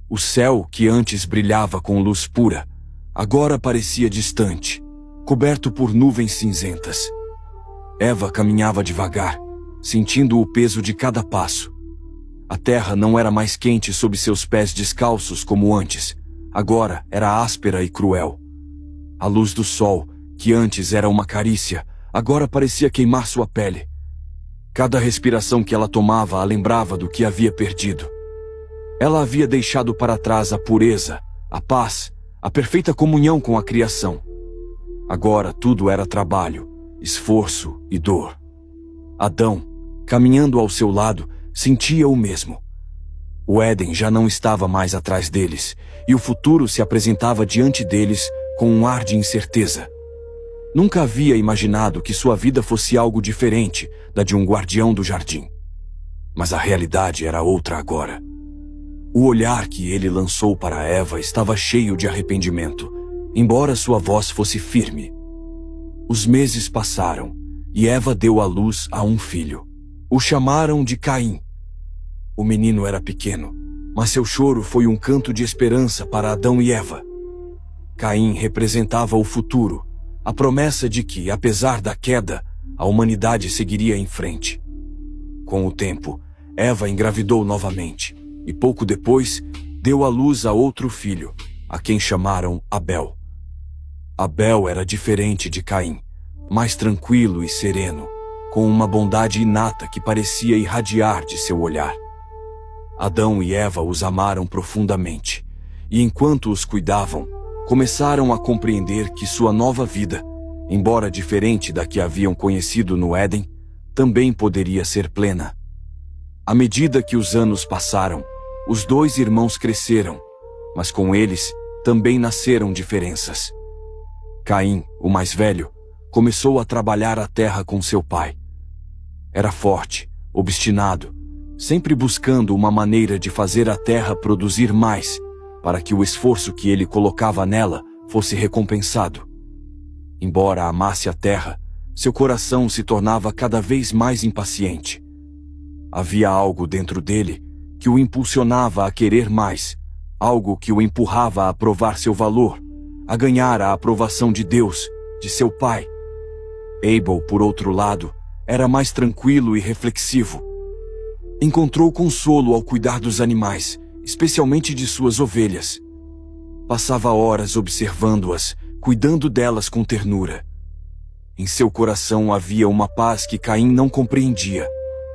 O céu, que antes brilhava com luz pura, agora parecia distante, coberto por nuvens cinzentas. Eva caminhava devagar, sentindo o peso de cada passo. A terra não era mais quente sob seus pés descalços como antes, agora era áspera e cruel. A luz do sol, que antes era uma carícia, agora parecia queimar sua pele. Cada respiração que ela tomava a lembrava do que havia perdido. Ela havia deixado para trás a pureza, a paz, a perfeita comunhão com a criação. Agora tudo era trabalho, esforço e dor. Adão, caminhando ao seu lado, sentia o mesmo. O Éden já não estava mais atrás deles, e o futuro se apresentava diante deles com um ar de incerteza. Nunca havia imaginado que sua vida fosse algo diferente da de um guardião do jardim. Mas a realidade era outra agora. O olhar que ele lançou para Eva estava cheio de arrependimento, embora sua voz fosse firme. Os meses passaram, e Eva deu à luz a um filho. O chamaram de Caim. O menino era pequeno, mas seu choro foi um canto de esperança para Adão e Eva. Caim representava o futuro, a promessa de que, apesar da queda, a humanidade seguiria em frente. Com o tempo, Eva engravidou novamente, e pouco depois, deu à luz a outro filho, a quem chamaram Abel. Abel era diferente de Caim, mais tranquilo e sereno, com uma bondade inata que parecia irradiar de seu olhar. Adão e Eva os amaram profundamente, e enquanto os cuidavam, começaram a compreender que sua nova vida, embora diferente da que haviam conhecido no Éden, também poderia ser plena. À medida que os anos passaram, os dois irmãos cresceram, mas com eles também nasceram diferenças. Caim, o mais velho, começou a trabalhar a terra com seu pai. Era forte, obstinado, sempre buscando uma maneira de fazer a terra produzir mais, para que o esforço que ele colocava nela fosse recompensado. Embora amasse a terra, seu coração se tornava cada vez mais impaciente. Havia algo dentro dele que o impulsionava a querer mais, algo que o empurrava a provar seu valor, a ganhar a aprovação de Deus, de seu pai. Abel, por outro lado, era mais tranquilo e reflexivo. Encontrou consolo ao cuidar dos animais, especialmente de suas ovelhas. Passava horas observando-as, cuidando delas com ternura. Em seu coração havia uma paz que Caim não compreendia,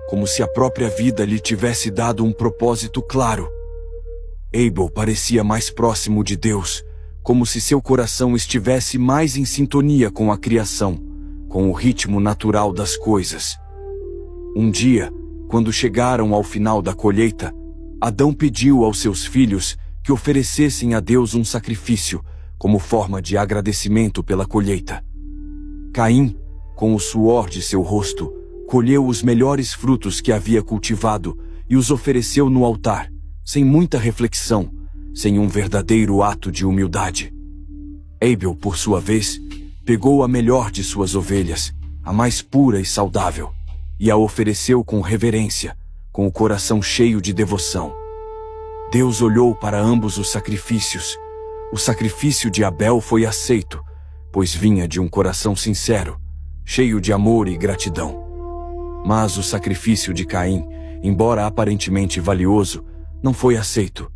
como se a própria vida lhe tivesse dado um propósito claro. Abel parecia mais próximo de Deus, como se seu coração estivesse mais em sintonia com a criação, com o ritmo natural das coisas. Um dia, quando chegaram ao final da colheita, Adão pediu aos seus filhos que oferecessem a Deus um sacrifício, como forma de agradecimento pela colheita. Caim, com o suor de seu rosto, colheu os melhores frutos que havia cultivado e os ofereceu no altar, sem muita reflexão, sem um verdadeiro ato de humildade. Abel, por sua vez, pegou a melhor de suas ovelhas, a mais pura e saudável, e a ofereceu com reverência, com o coração cheio de devoção. Deus olhou para ambos os sacrifícios. O sacrifício de Abel foi aceito, pois vinha de um coração sincero, cheio de amor e gratidão. Mas o sacrifício de Caim, embora aparentemente valioso, não foi aceito.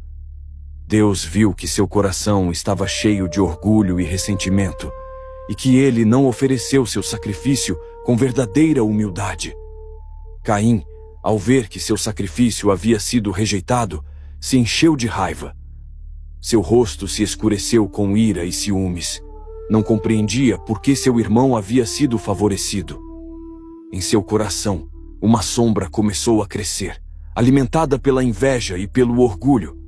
Deus viu que seu coração estava cheio de orgulho e ressentimento, e que ele não ofereceu seu sacrifício com verdadeira humildade. Caim, ao ver que seu sacrifício havia sido rejeitado, se encheu de raiva. Seu rosto se escureceu com ira e ciúmes. Não compreendia por que seu irmão havia sido favorecido. Em seu coração, uma sombra começou a crescer, alimentada pela inveja e pelo orgulho.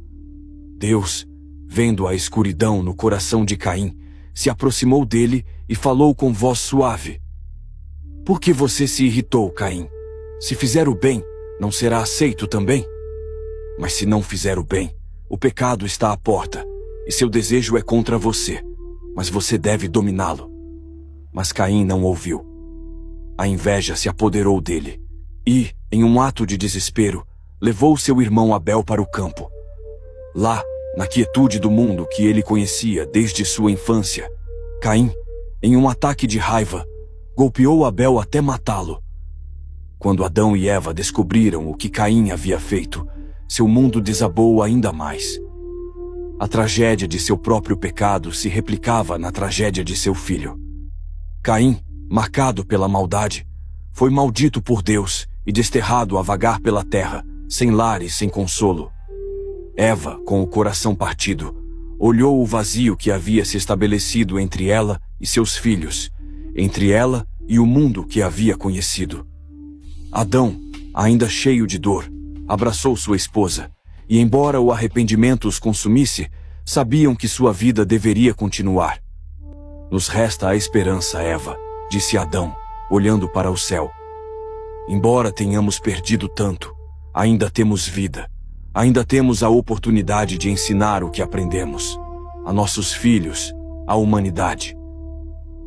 Deus, vendo a escuridão no coração de Caim, se aproximou dele e falou com voz suave: "Por que você se irritou, Caim? Se fizer o bem, não será aceito também? Mas se não fizer o bem, o pecado está à porta, e seu desejo é contra você, mas você deve dominá-lo." Mas Caim não ouviu. A inveja se apoderou dele, e, em um ato de desespero, levou seu irmão Abel para o campo. Lá, na quietude do mundo que ele conhecia desde sua infância, Caim, em um ataque de raiva, golpeou Abel até matá-lo. Quando Adão e Eva descobriram o que Caim havia feito, seu mundo desabou ainda mais. A tragédia de seu próprio pecado se replicava na tragédia de seu filho. Caim, marcado pela maldade, foi maldito por Deus e desterrado a vagar pela terra, sem lar e sem consolo. Eva, com o coração partido, olhou o vazio que havia se estabelecido entre ela e seus filhos, entre ela e o mundo que havia conhecido. Adão, ainda cheio de dor, abraçou sua esposa, e embora o arrependimento os consumisse, sabiam que sua vida deveria continuar. "Nos resta a esperança, Eva", disse Adão, olhando para o céu. "Embora tenhamos perdido tanto, ainda temos vida. Ainda temos a oportunidade de ensinar o que aprendemos a nossos filhos, à humanidade."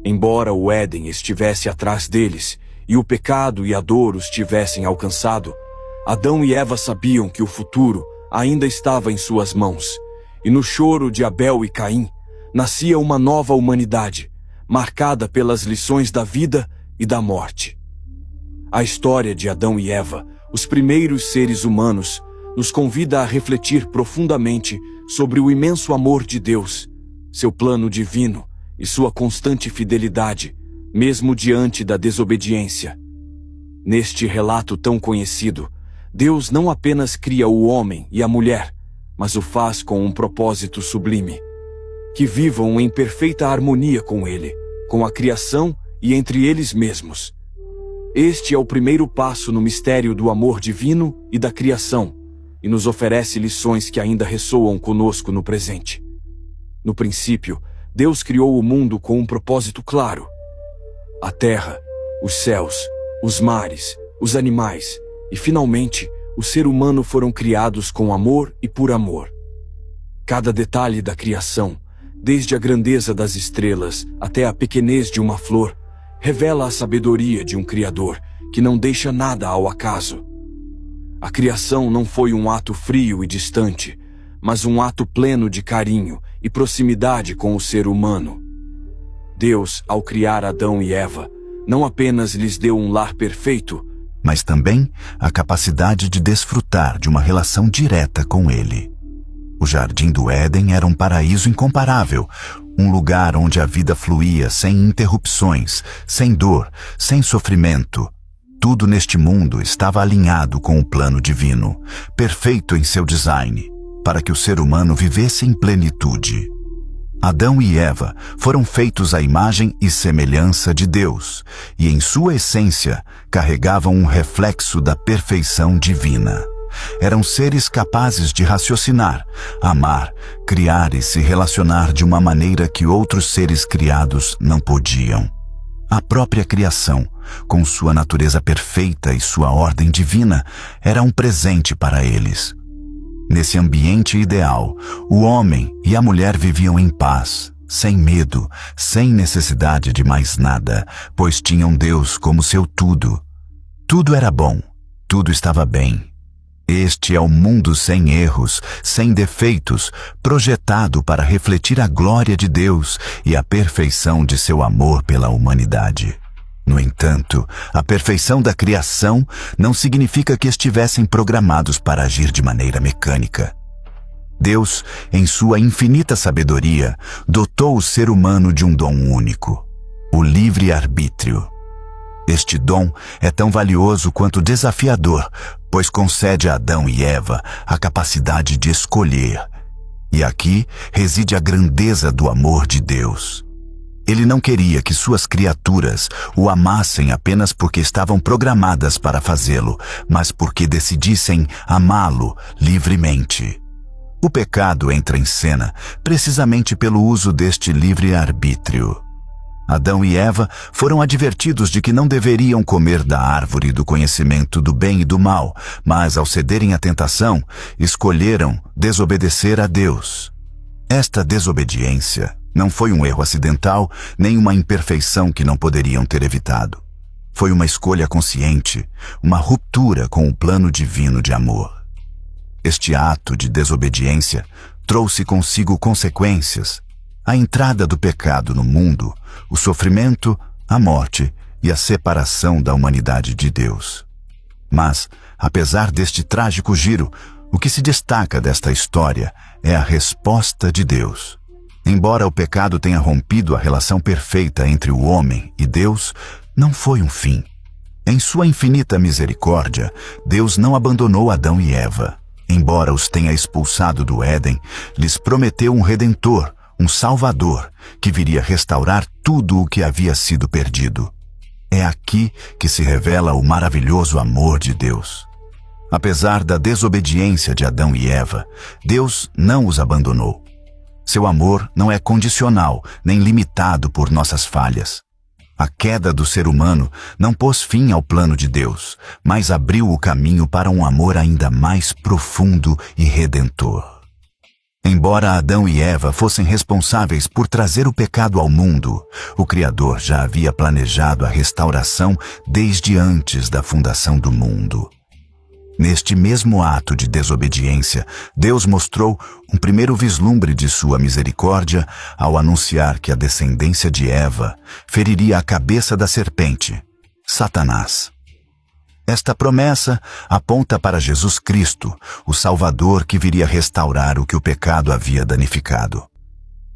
Embora o Éden estivesse atrás deles e o pecado e a dor os tivessem alcançado, Adão e Eva sabiam que o futuro ainda estava em suas mãos, e no choro de Abel e Caim nascia uma nova humanidade, marcada pelas lições da vida e da morte. A história de Adão e Eva, os primeiros seres humanos, nos convida a refletir profundamente sobre o imenso amor de Deus, seu plano divino e sua constante fidelidade, mesmo diante da desobediência. Neste relato tão conhecido, Deus não apenas cria o homem e a mulher, mas o faz com um propósito sublime: que vivam em perfeita harmonia com Ele, com a criação e entre eles mesmos. Este é o primeiro passo no mistério do amor divino e da criação, e nos oferece lições que ainda ressoam conosco no presente. No princípio, Deus criou o mundo com um propósito claro. A terra, os céus, os mares, os animais e, finalmente, o ser humano foram criados com amor e por amor. Cada detalhe da criação, desde a grandeza das estrelas até a pequenez de uma flor, revela a sabedoria de um Criador que não deixa nada ao acaso. A criação não foi um ato frio e distante, mas um ato pleno de carinho e proximidade com o ser humano. Deus, ao criar Adão e Eva, não apenas lhes deu um lar perfeito, mas também a capacidade de desfrutar de uma relação direta com Ele. O Jardim do Éden era um paraíso incomparável, um lugar onde a vida fluía sem interrupções, sem dor, sem sofrimento. Tudo neste mundo estava alinhado com o plano divino, perfeito em seu design, para que o ser humano vivesse em plenitude. Adão e Eva foram feitos à imagem e semelhança de Deus, e em sua essência carregavam um reflexo da perfeição divina. Eram seres capazes de raciocinar, amar, criar e se relacionar de uma maneira que outros seres criados não podiam. A própria criação, com sua natureza perfeita e sua ordem divina, era um presente para eles. Nesse ambiente ideal, o homem e a mulher viviam em paz, sem medo, sem necessidade de mais nada, pois tinham Deus como seu tudo. Tudo era bom, tudo estava bem. Este é o mundo sem erros, sem defeitos, projetado para refletir a glória de Deus e a perfeição de seu amor pela humanidade. No entanto, a perfeição da criação não significa que estivessem programados para agir de maneira mecânica. Deus, em sua infinita sabedoria, dotou o ser humano de um dom único: o livre-arbítrio. Este dom é tão valioso quanto desafiador, pois concede a Adão e Eva a capacidade de escolher. E aqui reside a grandeza do amor de Deus. Ele não queria que suas criaturas o amassem apenas porque estavam programadas para fazê-lo, mas porque decidissem amá-lo livremente. O pecado entra em cena precisamente pelo uso deste livre-arbítrio. Adão e Eva foram advertidos de que não deveriam comer da árvore do conhecimento do bem e do mal, mas ao cederem à tentação, escolheram desobedecer a Deus. Esta desobediência não foi um erro acidental, nem uma imperfeição que não poderiam ter evitado. Foi uma escolha consciente, uma ruptura com o plano divino de amor. Este ato de desobediência trouxe consigo consequências: a entrada do pecado no mundo, o sofrimento, a morte e a separação da humanidade de Deus. Mas, apesar deste trágico giro, o que se destaca desta história é a resposta de Deus. Embora o pecado tenha rompido a relação perfeita entre o homem e Deus, não foi um fim. Em sua infinita misericórdia, Deus não abandonou Adão e Eva. Embora os tenha expulsado do Éden, lhes prometeu um Redentor, um Salvador, que viria restaurar tudo o que havia sido perdido. É aqui que se revela o maravilhoso amor de Deus. Apesar da desobediência de Adão e Eva, Deus não os abandonou. Seu amor não é condicional, nem limitado por nossas falhas. A queda do ser humano não pôs fim ao plano de Deus, mas abriu o caminho para um amor ainda mais profundo e redentor. Embora Adão e Eva fossem responsáveis por trazer o pecado ao mundo, o Criador já havia planejado a restauração desde antes da fundação do mundo. Neste mesmo ato de desobediência, Deus mostrou um primeiro vislumbre de sua misericórdia ao anunciar que a descendência de Eva feriria a cabeça da serpente, Satanás. Esta promessa aponta para Jesus Cristo, o Salvador que viria restaurar o que o pecado havia danificado.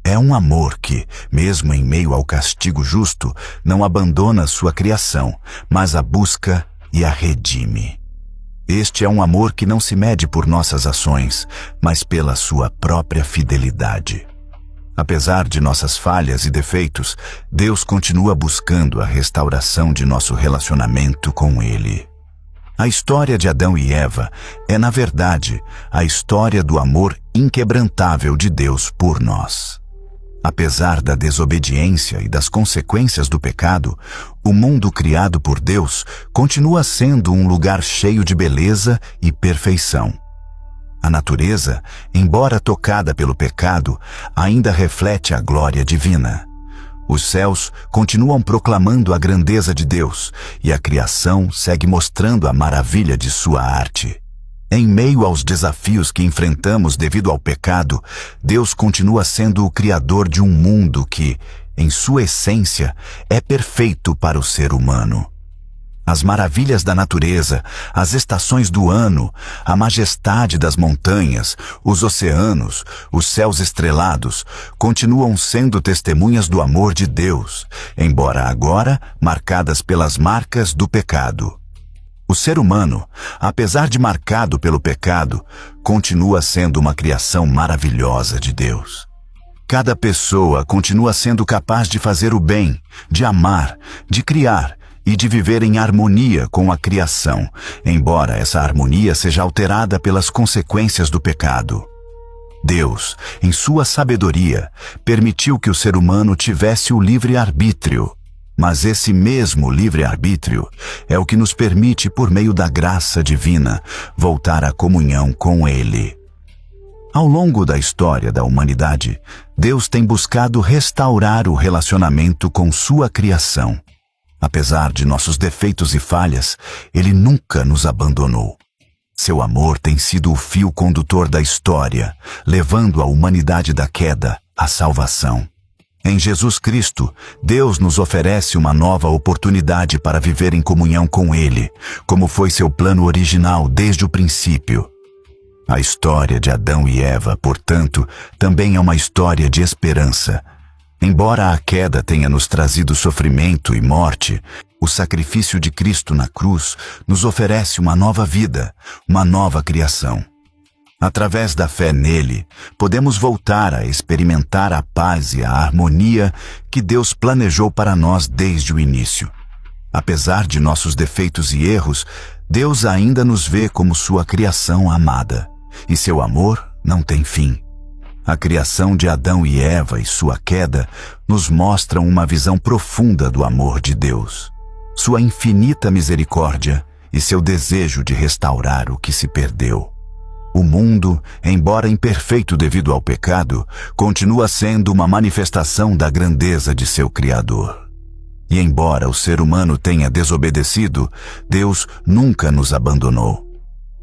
É um amor que, mesmo em meio ao castigo justo, não abandona sua criação, mas a busca e a redime. Este é um amor que não se mede por nossas ações, mas pela sua própria fidelidade. Apesar de nossas falhas e defeitos, Deus continua buscando a restauração de nosso relacionamento com Ele. A história de Adão e Eva é, na verdade, a história do amor inquebrantável de Deus por nós. Apesar da desobediência e das consequências do pecado, o mundo criado por Deus continua sendo um lugar cheio de beleza e perfeição. A natureza, embora tocada pelo pecado, ainda reflete a glória divina. Os céus continuam proclamando a grandeza de Deus e a criação segue mostrando a maravilha de sua arte. Em meio aos desafios que enfrentamos devido ao pecado, Deus continua sendo o Criador de um mundo que, em sua essência, é perfeito para o ser humano. As maravilhas da natureza, as estações do ano, a majestade das montanhas, os oceanos, os céus estrelados, continuam sendo testemunhas do amor de Deus, embora agora marcadas pelas marcas do pecado. O ser humano, apesar de marcado pelo pecado, continua sendo uma criação maravilhosa de Deus. Cada pessoa continua sendo capaz de fazer o bem, de amar, de criar e de viver em harmonia com a criação, embora essa harmonia seja alterada pelas consequências do pecado. Deus, em sua sabedoria, permitiu que o ser humano tivesse o livre-arbítrio. Mas esse mesmo livre-arbítrio é o que nos permite, por meio da graça divina, voltar à comunhão com Ele. Ao longo da história da humanidade, Deus tem buscado restaurar o relacionamento com sua criação. Apesar de nossos defeitos e falhas, Ele nunca nos abandonou. Seu amor tem sido o fio condutor da história, levando a humanidade da queda à salvação. Em Jesus Cristo, Deus nos oferece uma nova oportunidade para viver em comunhão com Ele, como foi seu plano original desde o princípio. A história de Adão e Eva, portanto, também é uma história de esperança. Embora a queda tenha nos trazido sofrimento e morte, o sacrifício de Cristo na cruz nos oferece uma nova vida, uma nova criação. Através da fé nele, podemos voltar a experimentar a paz e a harmonia que Deus planejou para nós desde o início. Apesar de nossos defeitos e erros, Deus ainda nos vê como sua criação amada, e seu amor não tem fim. A criação de Adão e Eva e sua queda nos mostram uma visão profunda do amor de Deus, sua infinita misericórdia e seu desejo de restaurar o que se perdeu. O mundo, embora imperfeito devido ao pecado, continua sendo uma manifestação da grandeza de seu Criador. E embora o ser humano tenha desobedecido, Deus nunca nos abandonou.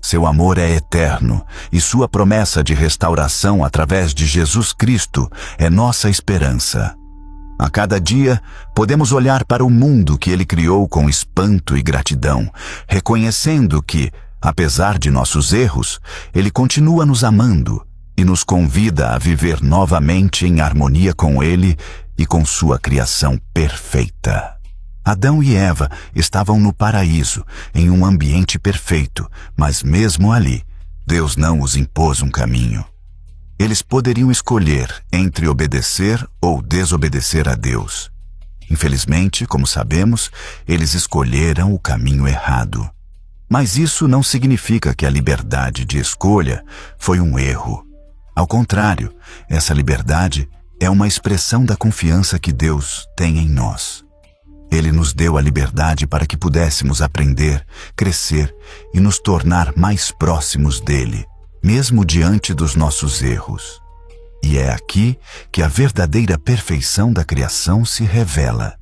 Seu amor é eterno e sua promessa de restauração através de Jesus Cristo é nossa esperança. A cada dia, podemos olhar para o mundo que Ele criou com espanto e gratidão, reconhecendo que, apesar de nossos erros, Ele continua nos amando e nos convida a viver novamente em harmonia com Ele e com sua criação perfeita. Adão e Eva estavam no paraíso, em um ambiente perfeito, mas mesmo ali, Deus não os impôs um caminho. Eles poderiam escolher entre obedecer ou desobedecer a Deus. Infelizmente, como sabemos, eles escolheram o caminho errado. Mas isso não significa que a liberdade de escolha foi um erro. Ao contrário, essa liberdade é uma expressão da confiança que Deus tem em nós. Ele nos deu a liberdade para que pudéssemos aprender, crescer e nos tornar mais próximos dele, mesmo diante dos nossos erros. E é aqui que a verdadeira perfeição da criação se revela.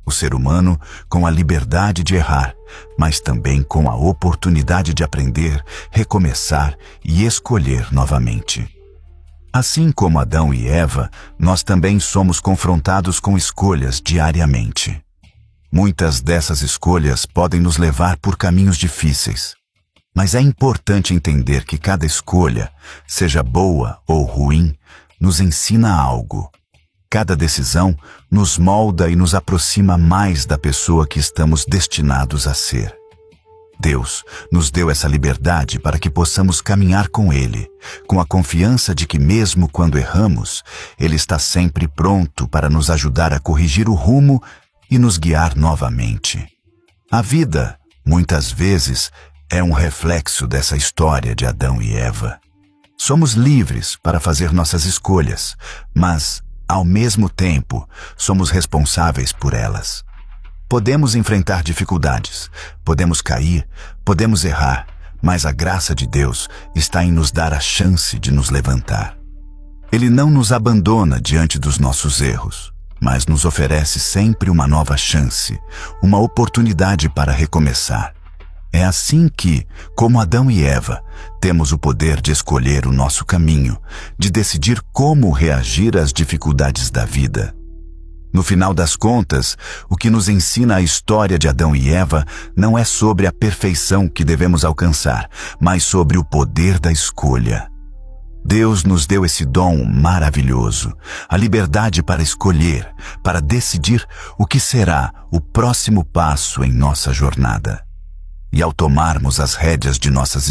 O ser humano com a liberdade de errar, mas também com a oportunidade de aprender, recomeçar e escolher novamente. Assim como Adão e Eva, nós também somos confrontados com escolhas diariamente. Muitas dessas escolhas podem nos levar por caminhos difíceis. Mas é importante entender que cada escolha, seja boa ou ruim, nos ensina algo. Cada decisão nos molda e nos aproxima mais da pessoa que estamos destinados a ser. Deus nos deu essa liberdade para que possamos caminhar com Ele, com a confiança de que mesmo quando erramos, Ele está sempre pronto para nos ajudar a corrigir o rumo e nos guiar novamente. A vida, muitas vezes, é um reflexo dessa história de Adão e Eva. Somos livres para fazer nossas escolhas, mas, ao mesmo tempo, somos responsáveis por elas. Podemos enfrentar dificuldades, podemos cair, podemos errar, mas a graça de Deus está em nos dar a chance de nos levantar. Ele não nos abandona diante dos nossos erros, mas nos oferece sempre uma nova chance, uma oportunidade para recomeçar. É assim que, como Adão e Eva, temos o poder de escolher o nosso caminho, de decidir como reagir às dificuldades da vida. No final das contas, o que nos ensina a história de Adão e Eva não é sobre a perfeição que devemos alcançar, mas sobre o poder da escolha. Deus nos deu esse dom maravilhoso, a liberdade para escolher, para decidir o que será o próximo passo em nossa jornada. E ao tomarmos as rédeas de nossas